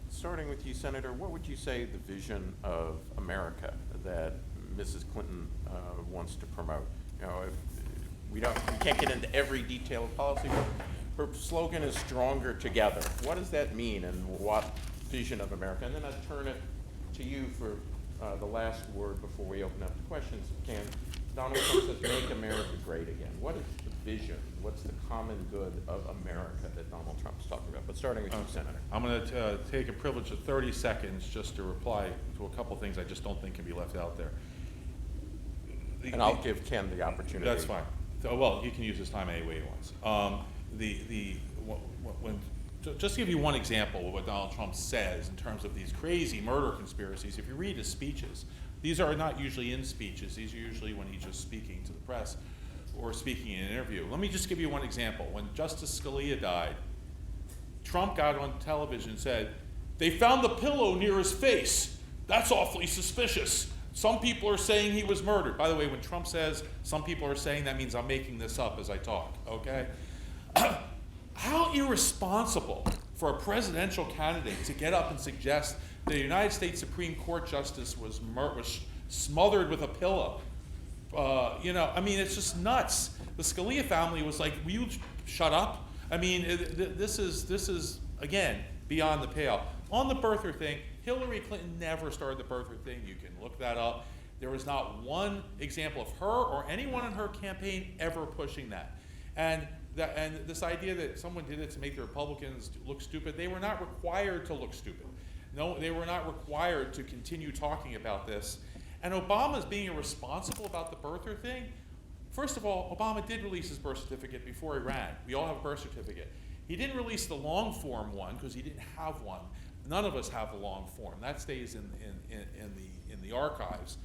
Starting with you, Senator, what would you say the vision of America that Mrs. Clinton wants to promote? You know, we can't get into every detail of policy, but her slogan is "Stronger Together." What does that mean, and what vision of America? And then I'd turn it to you for the last word before we open up the questions. Can Donald Trump says, "Make America Great Again." What is the vision? What's the common good of America that Donald Trump is talking about? But starting with you, Senator. I'm going to take a privilege of 30 seconds just to reply to a couple things I just don't think can be left out there. And I'll give Ken the opportunity. That's fine. So, well, he can use his time any way he wants. Just to give you one example of what Donald Trump says in terms of these crazy murder conspiracies, if you read his speeches, these are not usually in speeches. These are usually when he's just speaking to the press or speaking in an interview. Let me just give you one example. When Justice Scalia died, Trump got on television and said, "They found the pillow near his face. That's awfully suspicious. Some people are saying he was murdered." By the way, when Trump says some people are saying, that means I'm making this up as I talk, okay? How irresponsible for a presidential candidate to get up and suggest that a United States Supreme Court justice was smothered with a pillow. You know, I mean, it's just nuts. The Scalia family was like, "Will you shut up?" I mean, this is again beyond the pale. On the birther thing, Hillary Clinton never started the birther thing. You can look that up. There was not one example of her or anyone in her campaign ever pushing that. And this idea that someone did it to make the Republicans look stupid, they were not required to look stupid. No, they were not required to continue talking about this. And Obama's being irresponsible about the birther thing. First of all, Obama did release his birth certificate before he ran. We all have a birth certificate. He didn't release the long form one because he didn't have one. None of us have the long form. That stays in the archives.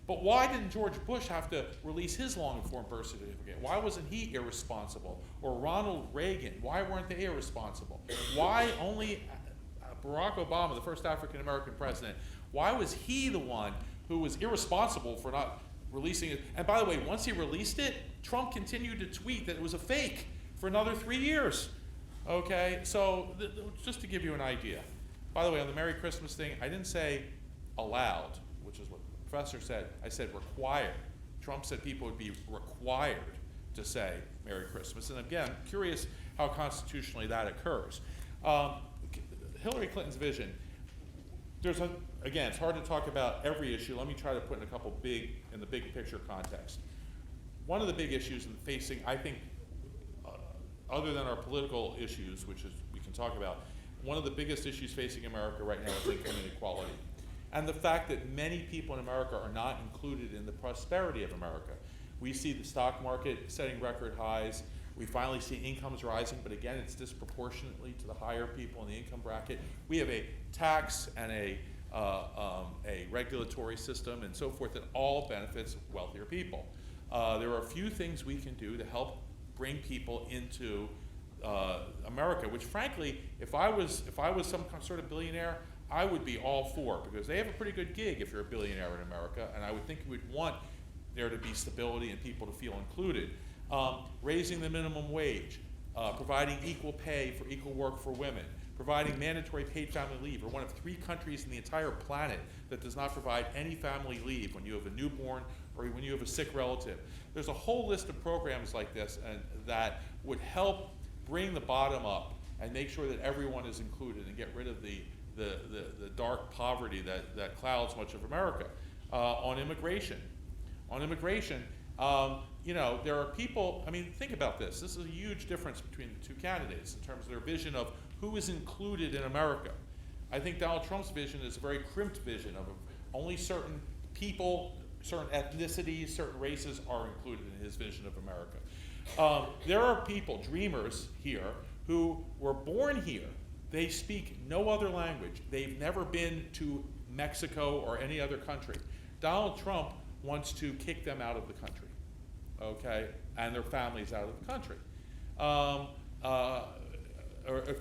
But why didn't George Bush have to release his long form birth certificate? Why wasn't he irresponsible? Or Ronald Reagan, why weren't they irresponsible? Why only Barack Obama, the first African American president, why was he the one who was irresponsible for not releasing it? And by the way, once he released it, Trump continued to tweet that it was a fake for another 3 years. Okay, so just to give you an idea. By the way, on the Merry Christmas thing, I didn't say allowed, which is what the professor said. I said required. Trump said people would be required to say Merry Christmas. And again, I'm curious how constitutionally that occurs. Hillary Clinton's vision. Again, it's hard to talk about every issue. Let me try to put in a couple in the big picture context. One of the big issues facing, I think, other than our political issues, which is we can talk about, one of the biggest issues facing America right now is income inequality. And the fact that many people in America are not included in the prosperity of America. We see the stock market setting record highs. We finally see incomes rising, but again, it's disproportionately to the higher people in the income bracket. We have a tax and a regulatory system and so forth that all benefits wealthier people. There are a few things we can do to help bring people into America, which frankly, if I was some sort of billionaire, I would be all for, because they have a pretty good gig if you're a billionaire in America, and I would think you would want there to be stability and people to feel included. Raising the minimum wage, providing equal pay for equal work for women, providing mandatory paid family leave. We're one of 3 countries in the entire planet that does not provide any family leave when you have a newborn or when you have a sick relative. There's a whole list of programs like this and that would help bring the bottom up and make sure that everyone is included and get rid of the dark poverty that clouds much of America. On immigration, you know, there are people, I mean, think about this. This is a huge difference between the 2 candidates in terms of their vision of who is included in America. I think Donald Trump's vision is a very crimped vision of only certain people, certain ethnicities, certain races are included in his vision of America. There are people, dreamers here, who were born here. They speak no other language. They've never been to Mexico or any other country. Donald Trump wants to kick them out of the country, okay, and their families out of the country. or if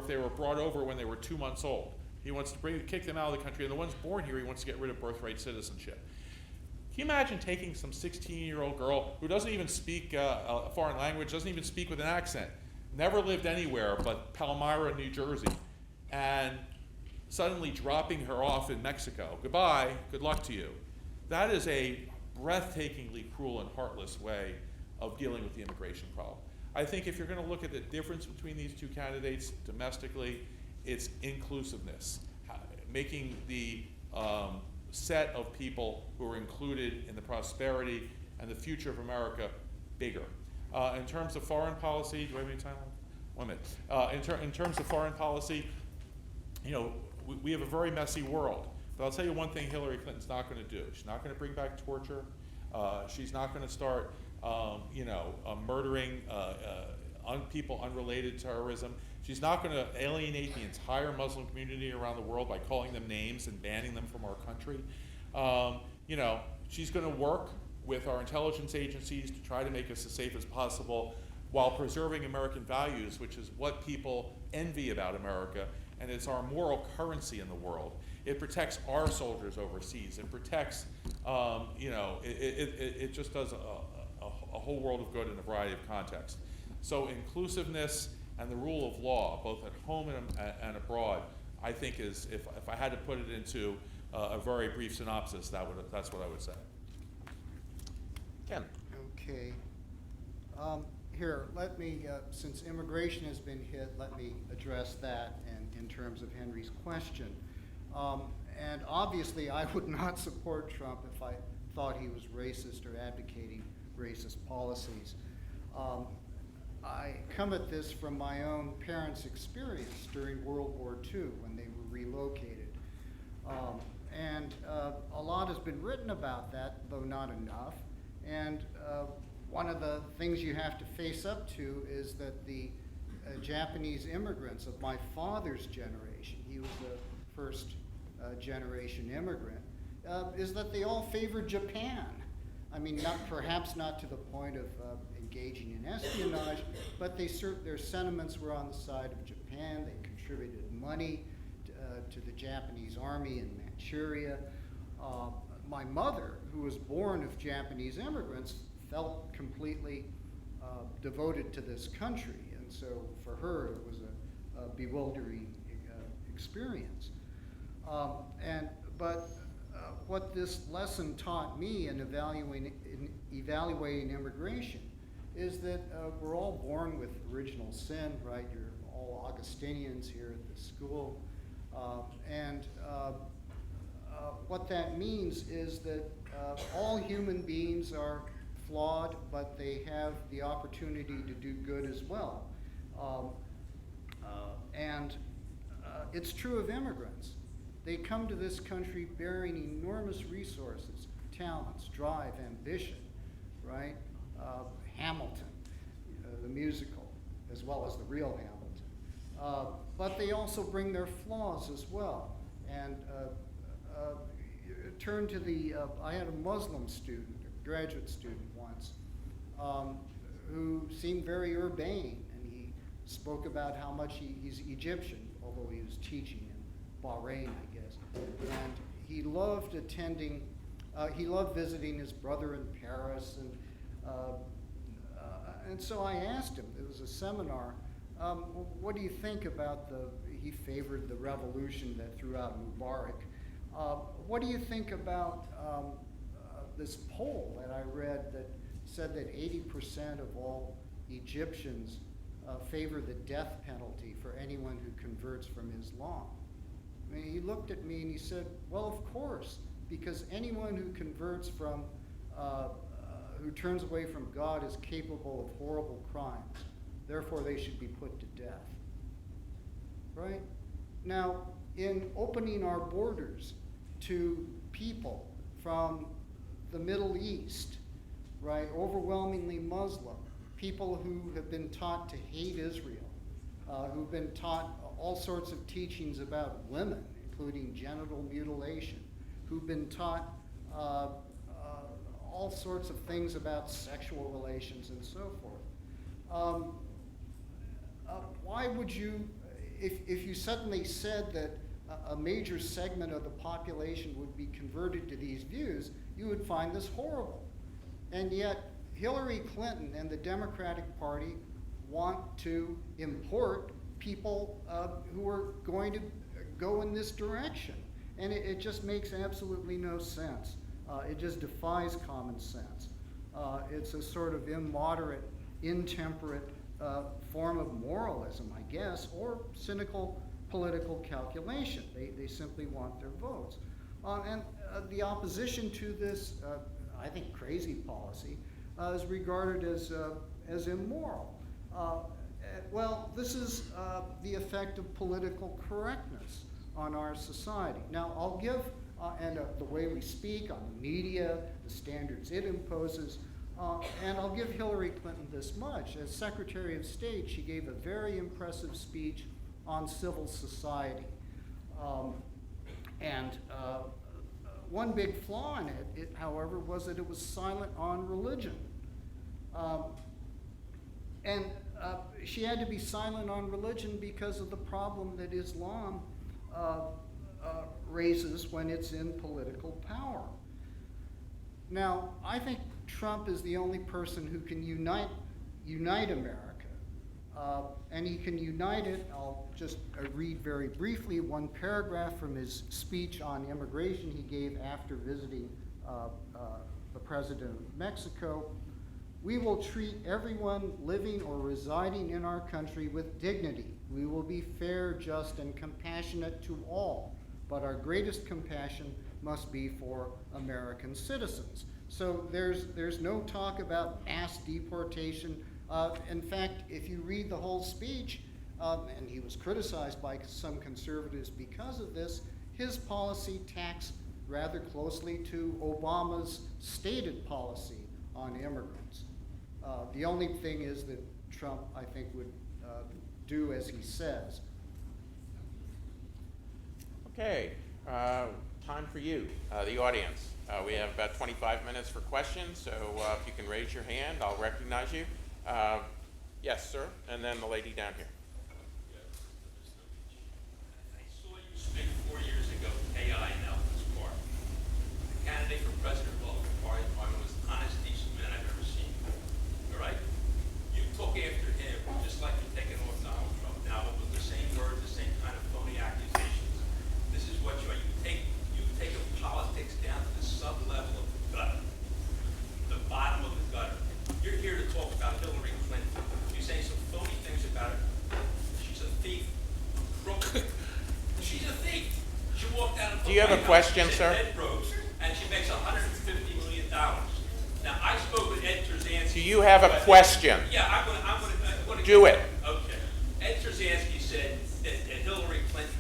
they were brought over when they were 2 months old. He wants to kick them out of the country, and the ones born here, he wants to get rid of birthright citizenship. Can you imagine taking some 16-year-old girl who doesn't even speak a foreign language, doesn't even speak with an accent, never lived anywhere but Palmyra, New Jersey, and suddenly dropping her off in Mexico? Goodbye, good luck to you. That is a breathtakingly cruel and heartless way of dealing with the immigration problem. I think if you're going to look at the difference between these two candidates domestically, it's inclusiveness, making the set of people who are included in the prosperity and the future of America bigger. In terms of foreign policy, do I have any time left? 1 minute. In terms of foreign policy, you know, we have a very messy world. But I'll tell you one thing Hillary Clinton's not going to do. She's not going to bring back torture. She's not going to start, murdering people unrelated to terrorism. She's not going to alienate the entire Muslim community around the world by calling them names and banning them from our country. She's going to work with our intelligence agencies to try to make us as safe as possible while preserving American values, which is what people envy about America, and it's our moral currency in the world. It protects our soldiers overseas. It protects, it just does a whole world of good in a variety of contexts. So inclusiveness and the rule of law, both at home and abroad, I think is, if I had to put it into a very brief synopsis, that's what I would say. Ken. Okay. Here, let me, since immigration has been hit, let me address that in terms of Henry's question. And obviously, I would not support Trump if I thought he was racist or advocating racist policies. I come at this from my own parents' experience during World War II when they were relocated. And a lot has been written about that, though not enough. And one of the things you have to face up to is that the Japanese immigrants of my father's generation, he was the first generation immigrant, is that they all favored Japan. I mean, perhaps not to the point of engaging in espionage, but their sentiments were on the side of Japan. They contributed money to the Japanese army in Manchuria. My mother, who was born of Japanese immigrants, felt completely devoted to this country, and so for her it was a bewildering experience. But what this lesson taught me in evaluating immigration is that we're all born with original sin, right? You're all Augustinians here at the school. What that means is that all human beings are flawed, but they have the opportunity to do good as well. It's true of immigrants. They come to this country bearing enormous resources, talents, drive, ambition, right? Hamilton, the musical, as well as the real Hamilton. But they also bring their flaws as well. And turn to I had a Muslim student, a graduate student once, who seemed very urbane, and he spoke about how much he's Egyptian, although he was teaching in Bahrain, I guess. And he loved he loved visiting his brother in Paris, and so I asked him, it was a seminar, what do you think about he favored the revolution that threw out Mubarak. What do you think about this poll that I read that said that 80% of all Egyptians favor the death penalty for anyone who converts from Islam? I mean, he looked at me and he said, well, of course, because anyone who converts who turns away from God is capable of horrible crimes. Therefore, they should be put to death. Right? Now, in opening our borders to people from the Middle East, right, overwhelmingly Muslim, people who have been taught to hate Israel, who've been taught all sorts of teachings about women, including genital mutilation, who've been taught all sorts of things about sexual relations and so forth. why would you, if you suddenly said that a major segment of the population would be converted to these views, you would find this horrible. And yet, Hillary Clinton and the Democratic Party want to import people who are going to go in this direction. And it just makes absolutely no sense. It just defies common sense. It's a sort of immoderate, intemperate form of moralism, I guess, or cynical political calculation. They simply want their votes. And the opposition to this, I think, crazy policy is regarded as immoral. Well, this is the effect of political correctness on our society. Now, I'll give, and the way we speak, on the media, the standards it imposes, and I'll give Hillary Clinton this much. As Secretary of State, she gave a very impressive speech on civil society. One big flaw in it, however, was that it was silent on religion. She had to be silent on religion because of the problem that Islam raises when it's in political power. Now, I think Trump is the only person who can unite America. And he can unite it. I'll just read very briefly one paragraph from his speech on immigration he gave after visiting the president of Mexico. "We will treat everyone living or residing in our country with dignity. We will be fair, just, and compassionate to all, but our greatest compassion must be for American citizens." So there's no talk about mass deportation. In fact, if you read the whole speech, and he was criticized by some conservatives because of this, his policy tacks rather closely to Obama's stated policy on immigrants. The only thing is that Trump, I think, would do as he says. Okay, time for you, the audience. We have about 25 minutes for questions, so if you can raise your hand, I'll recognize you. Yes, sir, and then the lady down here. I saw you speak 4 years ago, KI in Elkins Park. The candidate for president of the party department was the honest, decent man I've ever seen. All right? You took after him just like you're taking off Donald Trump. Now, with the same words, the same kind of phony accusations. This is what you are. You've taken politics down to the sub-level of the gutter, the bottom of the gutter. You're here to talk about Hillary Clinton. You're saying some phony things about her. She's a thief. She's a thief. She walked out of the Do you have a White House, question, she's sir? in Ed Rose, and she makes $150 million. Now, I spoke with Ed Terzansky. Do you have a question? Yeah, I'm going to Do it. Okay. Ed Terzansky said that Hillary Clinton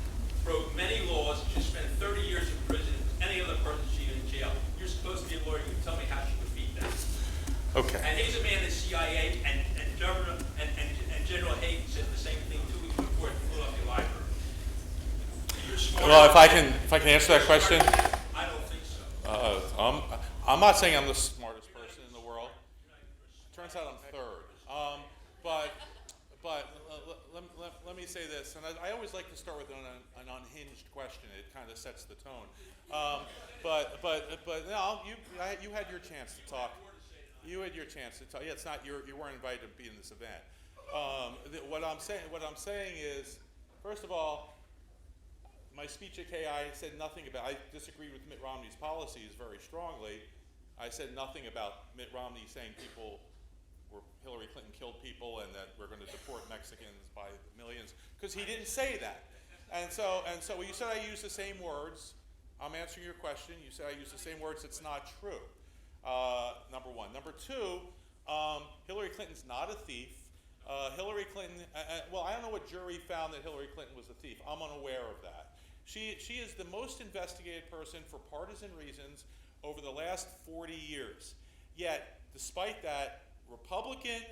broke many laws. She spent 30 years in prison. Any other person she's in jail. You're supposed to be a lawyer. You tell me how she could beat that. Okay. And he's a man in the CIA, and Governor and General Hayden said the same thing 2 weeks before at the Philadelphia Library. You're smart. Well, if I can answer that question. I don't think so. I'm not saying I'm the smartest person in the world. Turns out I'm third. Let me say this, and I always like to start with an unhinged question. It kind of sets the tone. But no, you had your chance to talk. You had your chance to talk. Yeah, it's not you weren't invited to be in this event. What I'm saying is, first of all, my speech at KI said nothing about. I disagreed with Mitt Romney's policies very strongly. I said nothing about Mitt Romney saying Hillary Clinton killed people and that we're going to deport Mexicans by millions, because he didn't say that. And so you said I used the same words. I'm answering your question. You said I used the same words. It's not true. Number one. Number two, Hillary Clinton's not a thief. Hillary Clinton, well, I don't know what jury found that Hillary Clinton was a thief. I'm unaware of that. She is the most investigated person for partisan reasons over the last 40 years. Yet, despite that, Republican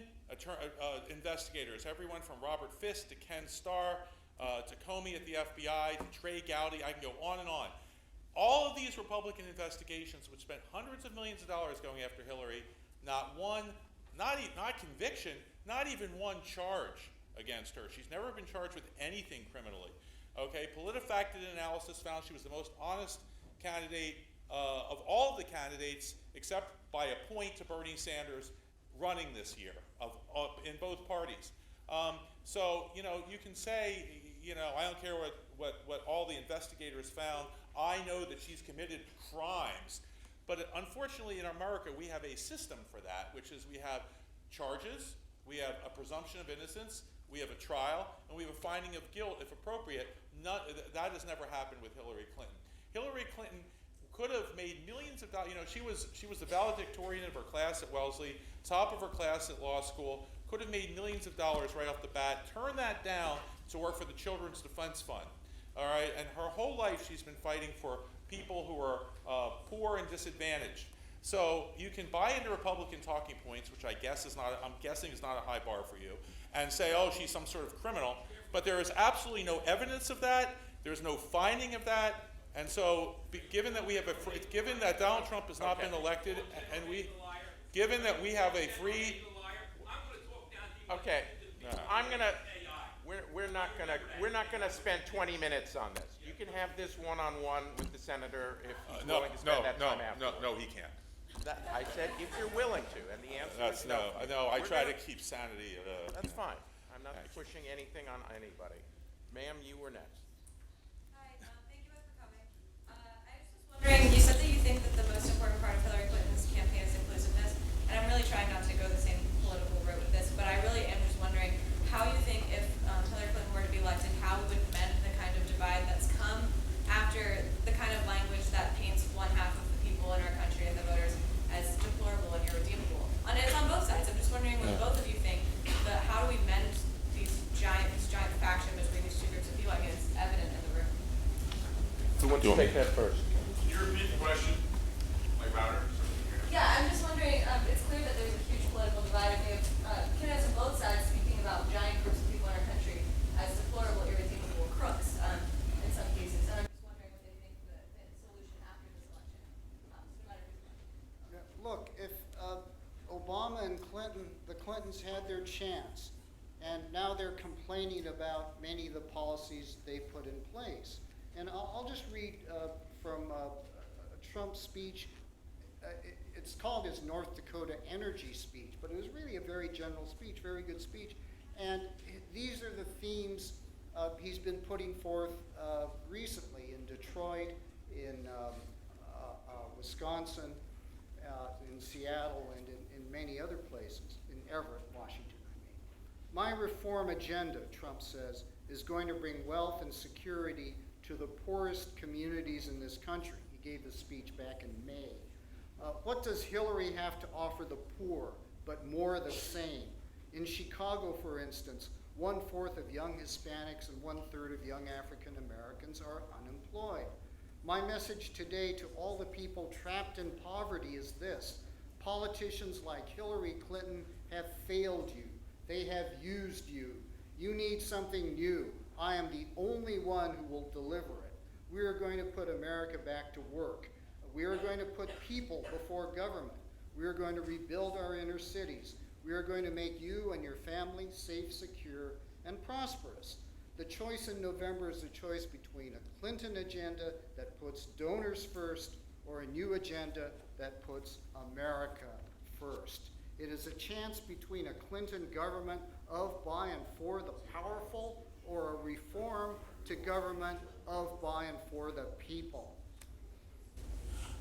investigators, everyone from Robert Fisk to Ken Starr, to Comey at the FBI, to Trey Gowdy, I can go on and on. All of these Republican investigations, which spent hundreds of millions of dollars going after Hillary, not conviction, not even one charge against her. She's never been charged with anything criminally. Okay, PolitiFact did an analysis, found she was the most honest candidate of all of the candidates, except by a point to Bernie Sanders running this year in both parties. So, you know, you can say, you know, I don't care what all the investigators found. I know that she's committed crimes. But unfortunately, in America, we have a system for that, which is we have charges, we have a presumption of innocence, we have a trial, and we have a finding of guilt, if appropriate. That has never happened with Hillary Clinton. Hillary Clinton could have made millions of dollars. You know, she was the valedictorian of her class at Wellesley, top of her class at law school, could have made millions of dollars right off the bat, turned that down to work for the Children's Defense Fund. All right, and her whole life she's been fighting for people who are poor and disadvantaged. So you can buy into Republican talking points, which I'm guessing is not a high bar for you, and say, oh, she's some sort of criminal. But there is absolutely no evidence of that. There's no finding of that. And so, given that given that Donald Trump has not been elected, and given that we have a free, Okay, we're not gonna spend 20 minutes on this. You can have this one-on-one with the senator if he's willing to spend that time afterwards. no, he can't. I said if you're willing to, and the answer is no. I We're try gonna- to keep sanity. That's fine. I'm not Thank you. pushing anything on anybody. Ma'am, you were next. Hi, thank you both for coming. I was just wondering, you said that you think that the most important part of Hillary Clinton's campaign is inclusiveness, and I'm really trying not to go the same political route with this, but I really am just wondering how you think if Hillary Clinton were to be elected, how it would mend the kind of divide that's come after the kind of language that paints one half of the people in our country and the voters as deplorable and irredeemable. And it's on both sides. I'm just wondering what both of you think, how do we mend this giant faction between these two groups of people? I mean, it's evident in the room. Who wants to take that first? Can you repeat the question? My router? Yeah, I'm just wondering, it's clear that there's a huge political divide. We have candidates on both sides speaking about giant groups of people in our country as deplorable, irredeemable crooks in some cases. And I'm just wondering what they think the solution after this election, no matter who's running. Yeah, look, if Obama and Clinton, the Clintons had their chance, and now they're complaining about many of the policies they put in place. And I'll just read from Trump's speech. It's called his North Dakota energy speech, but it was really a very general speech, very good speech. And these are the themes he's been putting forth recently in Detroit, in Wisconsin, in Seattle, and in many other places, in Everett, Washington, I mean. My reform agenda, Trump says, is going to bring wealth and security to the poorest communities in this country. He gave the speech back in May. What does Hillary have to offer the poor, but more the same? In Chicago, for instance, 1/4 of young Hispanics and 1/3 of young African Americans are unemployed. My message today to all the people trapped in poverty is this: politicians like Hillary Clinton have failed you. They have used you. You need something new. I am the only one who will deliver it. We are going to put America back to work. We are going to put people before government. We are going to rebuild our inner cities. We are going to make you and your family safe, secure, and prosperous. The choice in November is a choice between a Clinton agenda that puts donors first or a new agenda that puts America first. It is a chance between a Clinton government of, by, and for the powerful, or a reform to government of, by, and for the people.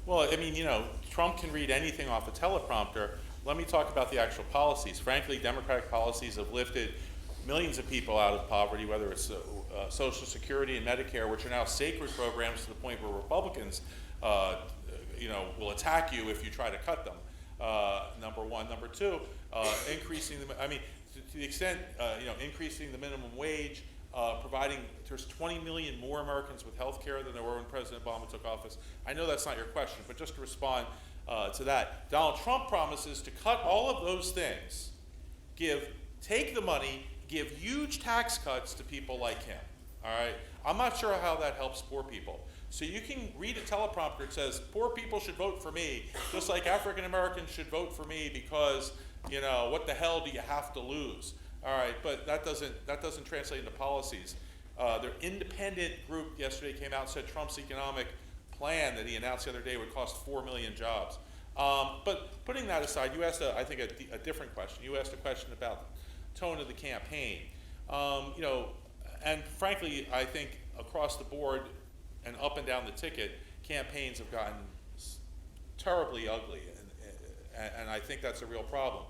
Well, I mean, you know, Trump can read anything off a teleprompter. Let me talk about the actual policies. Frankly, Democratic policies have lifted millions of people out of poverty, whether it's Social Security and Medicare, which are now sacred programs to the point where Republicans, will attack you if you try to cut them. Number one. Number two, increasing to the extent, increasing the minimum wage, there's 20 million more Americans with health care than there were when President Obama took office. I know that's not your question, but just to respond to that, Donald Trump promises to cut all of those things, take the money, give huge tax cuts to people like him. All right? I'm not sure how that helps poor people. So you can read a teleprompter that says, poor people should vote for me, just like African Americans should vote for me because, what the hell do you have to lose? All right, but that doesn't translate into policies. Their independent group yesterday came out and said Trump's economic plan that he announced the other day would cost 4 million jobs. But putting that aside, you asked, I think, a different question. You asked a question about the tone of the campaign. You know, and frankly, I think across the board and up and down the ticket, campaigns have gotten terribly ugly, and I think that's a real problem.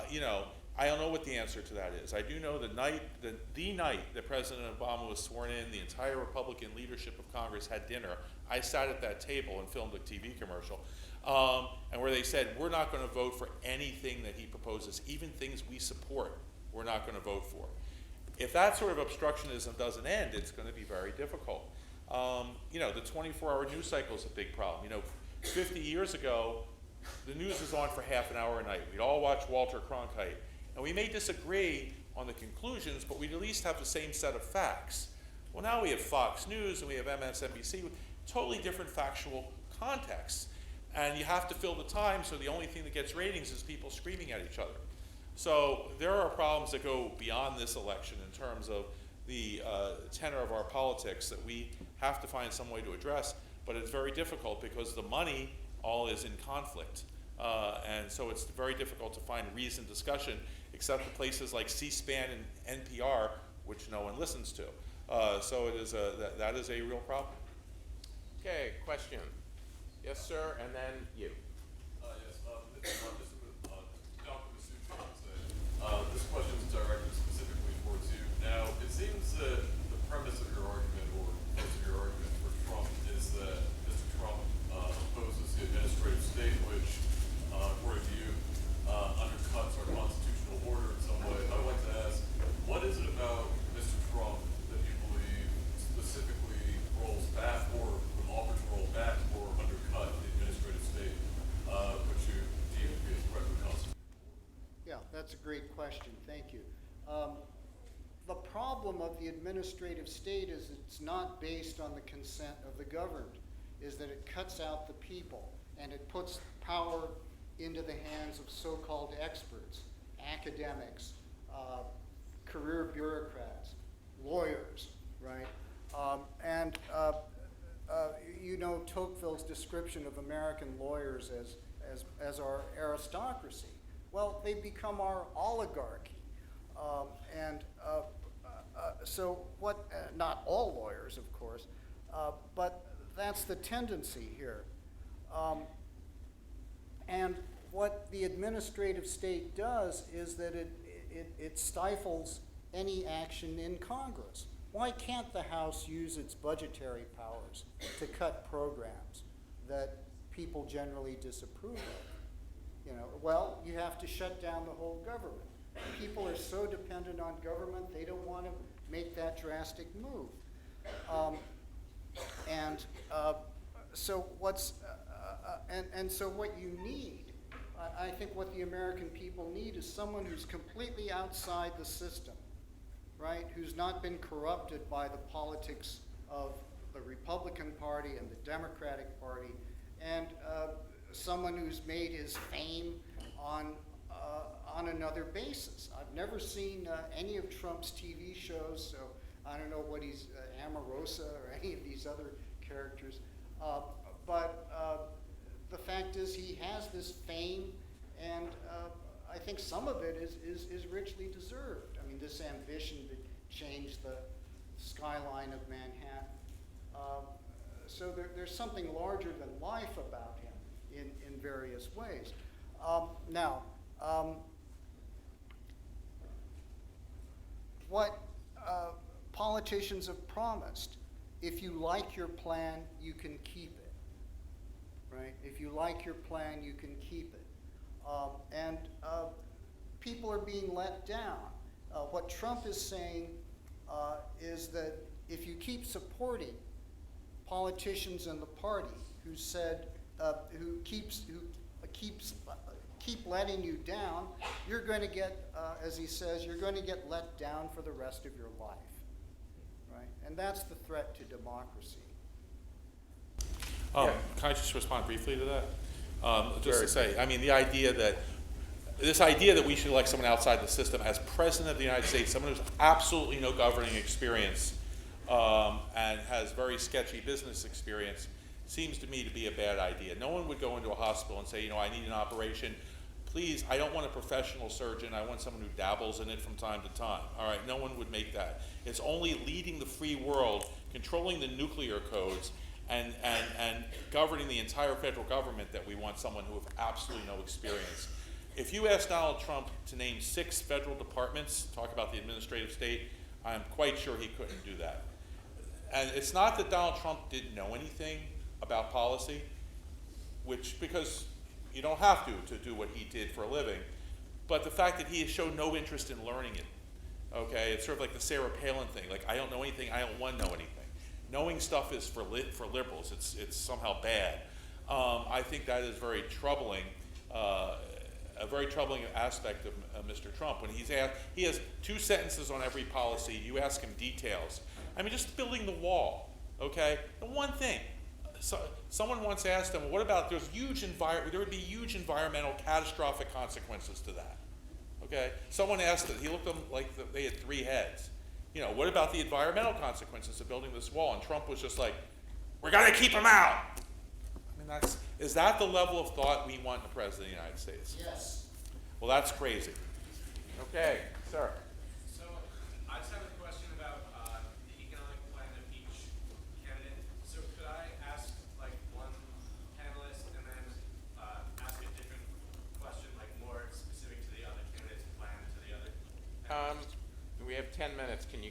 You know, I don't know what the answer to that is. I do know the night that President Obama was sworn in, the entire Republican leadership of Congress had dinner. I sat at that table and filmed a TV commercial, and where they said, we're not going to vote for anything that he proposes, even things we support, we're not going to vote for. If that sort of obstructionism doesn't end, it's going to be very difficult. You know, the 24-hour news cycle is a big problem. You know, 50 years ago, the news was on for half an hour a night. We'd all watch Walter Cronkite. And we may disagree on the conclusions, but we'd at least have the same set of facts. Well, now we have Fox News and we have MSNBC with totally different factual contexts. And you have to fill the time, so the only thing that gets ratings is people screaming at each other. So there are problems that go beyond this election in terms of the tenor of our politics that we have to find some way to address, but it's very difficult because the money all is in conflict. And so it's very difficult to find reasoned discussion, except for places like C-SPAN and NPR, which no one listens to. So it is that is a real problem. Okay, question. Yes, sir, and then you. This question is directed specifically towards you. Now, it seems that the premise of your argument, or most of your argument for Trump, is that Mr. Trump opposes the administrative state, which, according to you, undercuts our constitutional order in some way. I would like to ask, what is it about Mr. Trump that you believe specifically rolls back or would offer to roll back or undercut the administrative state, which you deem to be a threat to the Constitution? Yeah, that's a great question. Thank you. The problem of the administrative state is it's not based on the consent of the governed, is that it cuts out the people and it puts power into the hands of so-called experts, academics, career bureaucrats, lawyers, right? You know Tocqueville's description of American lawyers as our aristocracy. Well, they become our oligarchy. So what, not all lawyers, of course, but that's the tendency here. And what the administrative state does is that it stifles any action in Congress. Why can't the House use its budgetary powers to cut programs that people generally disapprove of? You know, well, you have to shut down the whole government. People are so dependent on government, they don't want to make that drastic move. So what you need, I think what the American people need is someone who's completely outside the system, right? Who's not been corrupted by the politics of the Republican Party and the Democratic Party, and someone who's made his fame on another basis. I've never seen any of Trump's TV shows, so I don't know what he's, Omarosa or any of these other characters. But the fact is he has this fame, and I think some of it is richly deserved. I mean, this ambition to change the skyline of Manhattan. So there's something larger than life about him in various ways. What politicians have promised, if you like your plan, you can keep it, right? If you like your plan, you can keep it. And people are being let down. What Trump is saying is that if you keep supporting politicians in the party who said, who keep letting you down, you're going to get, as he says, you're going to get let down for the rest of your life, right? And that's the threat to democracy. Can I just respond briefly to that? Just Sure. to say, I mean, the idea that this idea that we should elect someone outside the system as president of the United States, someone who's absolutely no governing experience and has very sketchy business experience, seems to me to be a bad idea. No one would go into a hospital and say, I need an operation. Please, I don't want a professional surgeon. I want someone who dabbles in it from time to time. All right, no one would make that. It's only leading the free world, controlling the nuclear codes, and governing the entire federal government that we want someone who has absolutely no experience. If you ask Donald Trump to name 6 federal departments, talk about the administrative state, I'm quite sure he couldn't do that. And it's not that Donald Trump didn't know anything about policy, because you don't have to do what he did for a living, but the fact that he has shown no interest in learning it. Okay, it's sort of like the Sarah Palin thing. Like, I don't know anything, I don't want to know anything. Knowing stuff is for liberals. It's somehow bad. I think that is very troubling. A very troubling aspect of Mr. Trump. When he has 2 sentences on every policy. You ask him details. I mean, just building the wall. Okay, and one thing. So, someone once asked him, "What about there would be huge environmental catastrophic consequences to that?" Okay, someone asked it. He looked at them like they had 3 heads. What about the environmental consequences of building this wall? And Trump was just like, "We're gonna keep them out." I mean, is that the level of thought we want in the president of the United States? Yes. Well, that's crazy. Okay, sir. So I just have a question about the economic plan of each candidate. So could I ask one panelist and then ask a different question, more specific to the other candidate's plan to the other panelist? We have 10 minutes. Can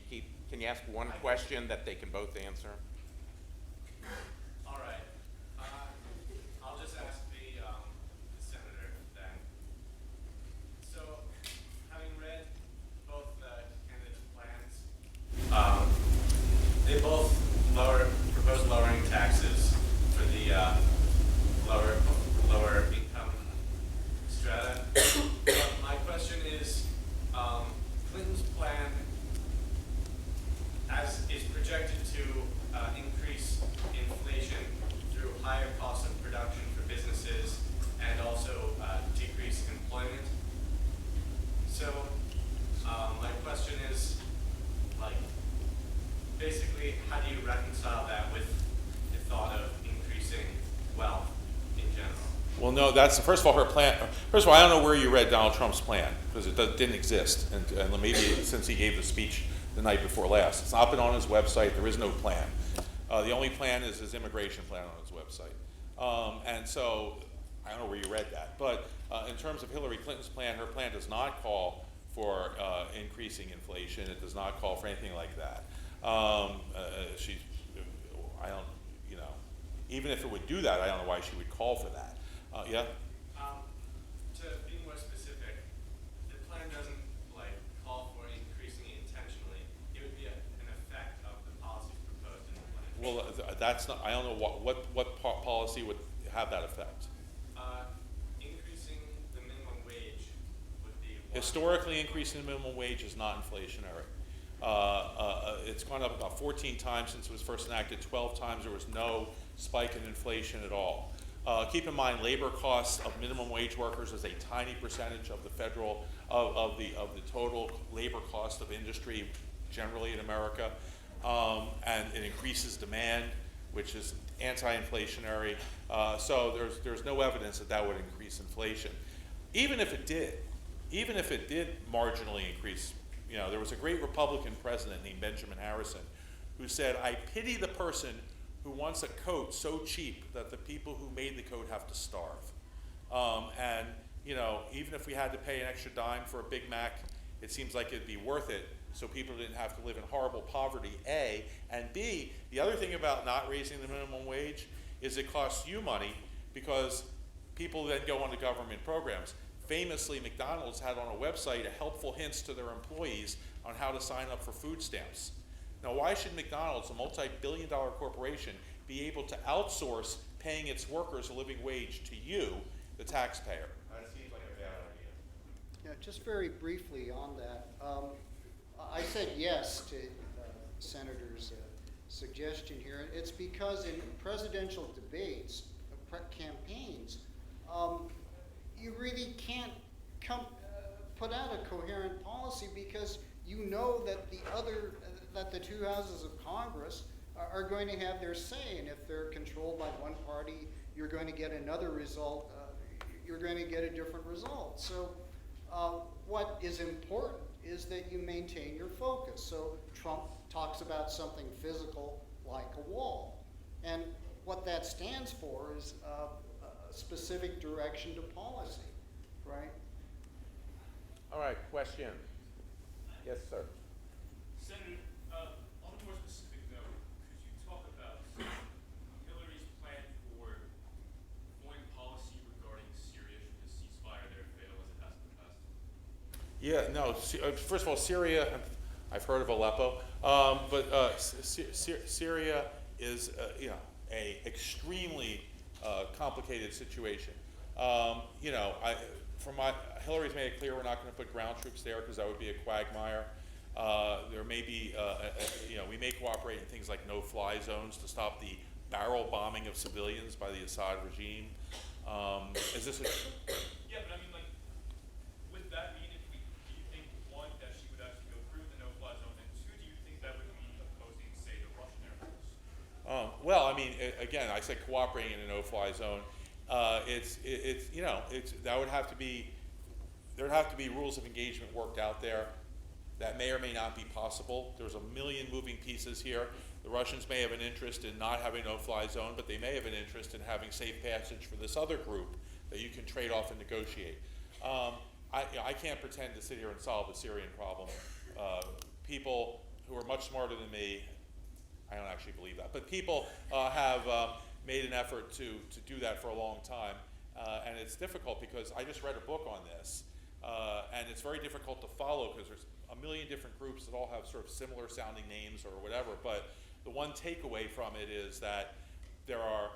you ask one question that they can both answer? All right. I'll just ask the senator then. So, having read both the candidates' plans, they both propose lowering taxes for the lower income strata. But my question is, Clinton's plan is projected to increase inflation through higher costs of production for businesses and also decrease employment. So my question is, basically, how do you reconcile that with the thought of increasing wealth in general? Well, no, first of all, her plan. First of all, I don't know where you read Donald Trump's plan, because it didn't exist, and maybe since he gave the speech the night before last. It's not been on his website. There is no plan. The only plan is his immigration plan on his website. And so I don't know where you read that. But in terms of Hillary Clinton's plan, her plan does not call for increasing inflation. It does not call for anything like that. Even if it would do that, I don't know why she would call for that. Yeah? To be more specific, the plan doesn't call for increasing it intentionally. It would be an effect of the policies proposed in the plan. Well, that's not. I don't know what policy would have that effect. Increasing the minimum wage would be one. Historically, increasing the minimum wage is not inflationary. It's gone up about 14 times since it was first enacted. 12 times there was no spike in inflation at all. Keep in mind, labor costs of minimum wage workers is a tiny percentage of the federal of the total labor cost of industry generally in America, and it increases demand, which is anti-inflationary. So there's no evidence that would increase inflation. Even if it did marginally increase, there was a great Republican president named Benjamin Harrison who said, "I pity the person who wants a coat so cheap that the people who made the coat have to starve." And even if we had to pay an extra dime for a Big Mac, it seems like it'd be worth it so people didn't have to live in horrible poverty, A. And B, the other thing about not raising the minimum wage is it costs you money because people then go on to government programs. Famously, McDonald's had on a website helpful hints to their employees on how to sign up for food stamps. Now, why should McDonald's, a multi-billion-dollar corporation, be able to outsource paying its workers a living wage to you, the taxpayer? That seems like a bad idea. Yeah, just very briefly on that. I said yes to Senator's suggestion here. It's because in presidential debates, campaigns, you really can't come two houses of Congress are going to have their say, and if they're controlled by one party, you're going to get another result, you're going to get a different result. So what is important is that you maintain your focus. So Trump talks about something physical like a wall. And what that stands for is a specific direction to policy, right? All right, question. Yes, sir. Senator, on a more specific note, could you talk about Hillary's plan for foreign policy regarding Syria should the ceasefire there fail as it has in the past? Yeah, no, first of all, Syria, I've heard of Aleppo, but Syria is, a extremely complicated situation. Hillary's made it clear we're not going to put ground troops there because that would be a quagmire. There may be, we may cooperate in things like no-fly zones to stop the barrel bombing of civilians by the Assad regime. Is this a... Yeah, but I mean, like, with that being, do you think, one, that she would actually go through the no-fly zone, and two, do you think that would be opposing, say, the Russian Air Force? Well, I mean, again, I said cooperating in a no-fly zone. That would have to be, there'd have to be rules of engagement worked out there. That may or may not be possible. There's a million moving pieces here. The Russians may have an interest in not having a no-fly zone, but they may have an interest in having safe passage for this other group that you can trade off and negotiate. I can't pretend to sit here and solve the Syrian problem. People who are much smarter than me, I don't actually believe that, but people have made an effort to do that for a long time. And it's difficult because I just read a book on this, and it's very difficult to follow because there's a million different groups that all have sort of similar sounding names or whatever, but the one takeaway from it is that there are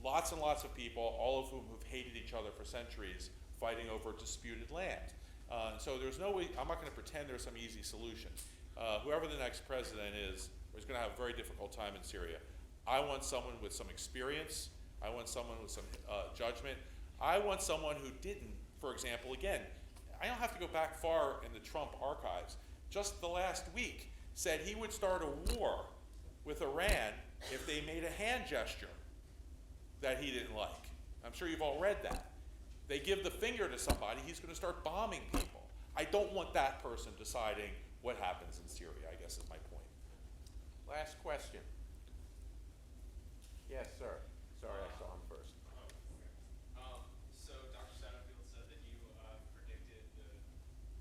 lots and lots of people, all of whom have hated each other for centuries, fighting over disputed land. So there's no way, I'm not going to pretend there's some easy solution. Whoever the next president is going to have a very difficult time in Syria. I want someone with some experience. I want someone with some judgment. I want someone who didn't, for example, again, I don't have to go back far in the Trump archives. Just the last week said he would start a war with Iran if they made a hand gesture that he didn't like. I'm sure you've all read that. They give the finger to somebody, he's going to start bombing people. I don't want that person deciding what happens in Syria, I guess is my point. Last question. Yes, sir. Sorry, I saw him first. So Dr. Satterfield said that you predicted the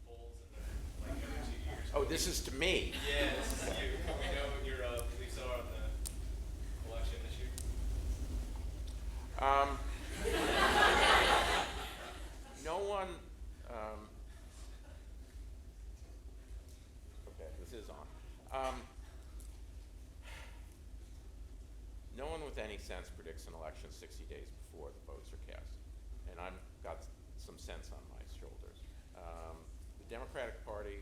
polls in the, like, every 2 years. Oh, this is to me. Yeah, this is you. Can we know what your beliefs are on the election this year? No one, okay, this is on. No one with any sense predicts an election 60 days before the votes are cast. And I've got some sense on my shoulders. The Democratic Party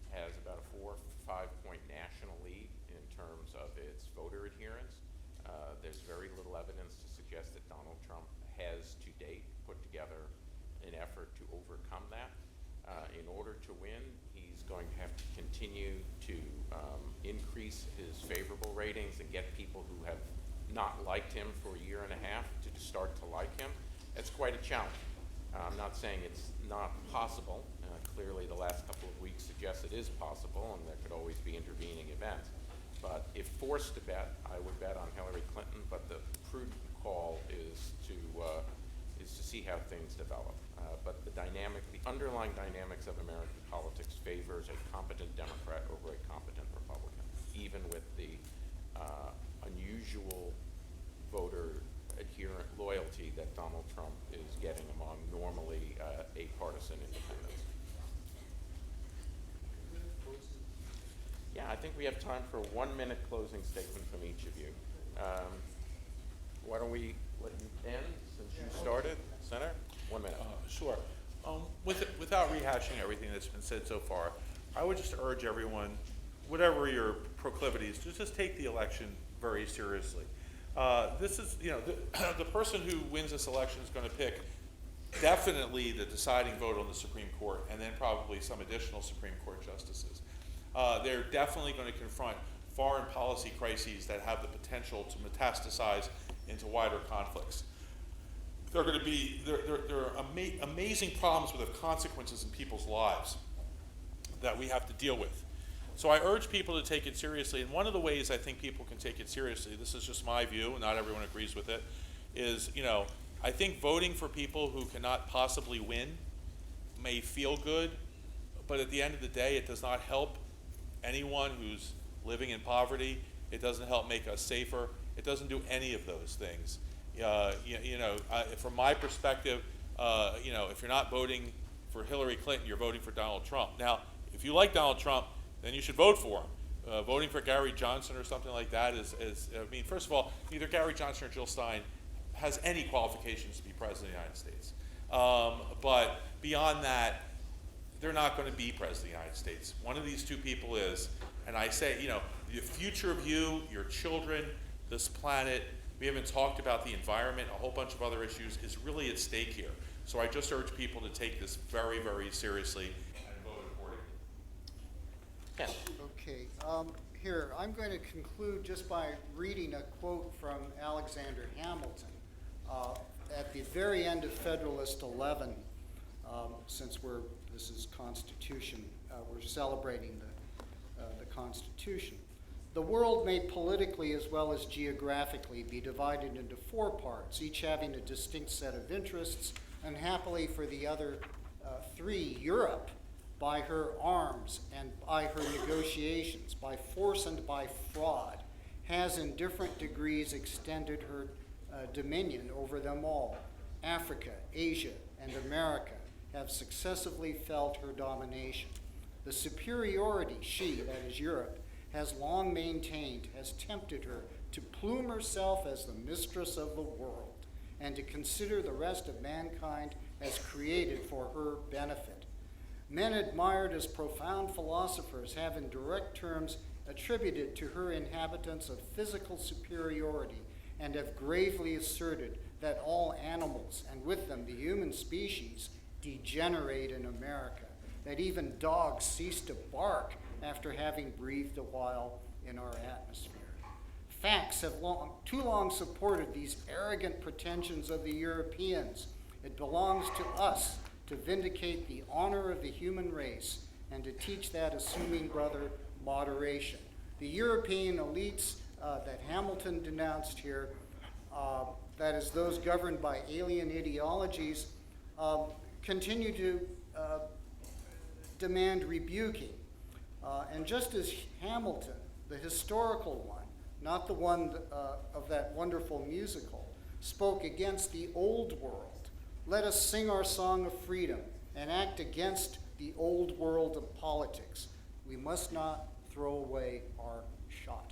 has about a 4 or 5 point national lead in terms of its voter adherence. There's very little evidence to suggest that Donald Trump has to date put together an effort to overcome that. In order to win, he's going to have to continue to increase his favorable ratings and get people who have not liked him for a year and a half to start to like him. It's quite a challenge. I'm not saying it's not possible. Clearly the last couple of weeks suggest it is possible, and there could always be intervening events. But if forced to bet, I would bet on Hillary Clinton, but the prudent call is to see how things develop. But the underlying dynamics of American politics favors a competent Democrat over a competent Republican, even with the unusual voter adherent loyalty that Donald Trump is getting among normally partisan independents. Yeah, I think we have time for a 1-minute closing statement from each of you. Why don't we let you end since you started, Senator? 1 minute. Sure. Without rehashing everything that's been said so far, I would just urge everyone, whatever your proclivities, just take the election very seriously. This is, the person who wins this election is going to pick definitely the deciding vote on the Supreme Court and then probably some additional Supreme Court justices. they're definitely going to confront foreign policy crises that have the potential to metastasize into wider conflicts. There are going to be amazing problems with the consequences in people's lives that we have to deal with. So I urge people to take it seriously, and one of the ways I think people can take it seriously, this is just my view, and not everyone agrees with it, is, I think voting for people who cannot possibly win may feel good, but at the end of the day, it does not help anyone who's living in poverty. It doesn't help make us safer. It doesn't do any of those things. From my perspective, if you're not voting for Hillary Clinton, you're voting for Donald Trump. Now, if you like Donald Trump, then you should vote for him. Voting for Gary Johnson or something like that first of all, neither Gary Johnson or Jill Stein has any qualifications to be president of the United States. But beyond that, they're not going to be president of the United States. One of these two people is, and I say, the future of you, your children, this planet, we haven't talked about the environment, a whole bunch of other issues, is really at stake here. So I just urge people to take this very, very seriously and vote accordingly. Yeah. Okay, here, I'm going to conclude just by reading a quote from Alexander Hamilton. At the very end of Federalist 11, since this is Constitution, we're celebrating the Constitution. The world may politically as well as geographically be divided into four parts, each having a distinct set of interests. Unhappily for the other three, Europe, by her arms and by her negotiations, by force and by fraud, has in different degrees extended her dominion over them all. Africa, Asia, and America have successively felt her domination. The superiority she, that is Europe, has long maintained has tempted her to plume herself as the mistress of the world and to consider the rest of mankind as created for her benefit. Men admired as profound philosophers have in direct terms attributed to her inhabitants of physical superiority and have gravely asserted that all animals, and with them the human species, degenerate in America, that even dogs cease to bark after having breathed a while in our atmosphere. Facts have too long supported these arrogant pretensions of the Europeans. It belongs to us to vindicate the honor of the human race and to teach that assuming brother moderation. The European elites that Hamilton denounced here, that is those governed by alien ideologies, continue to demand rebuking. And just as Hamilton, the historical one, not the one of that wonderful musical, spoke against the old world, let us sing our song of freedom and act against the old world of politics. We must not throw away our shot.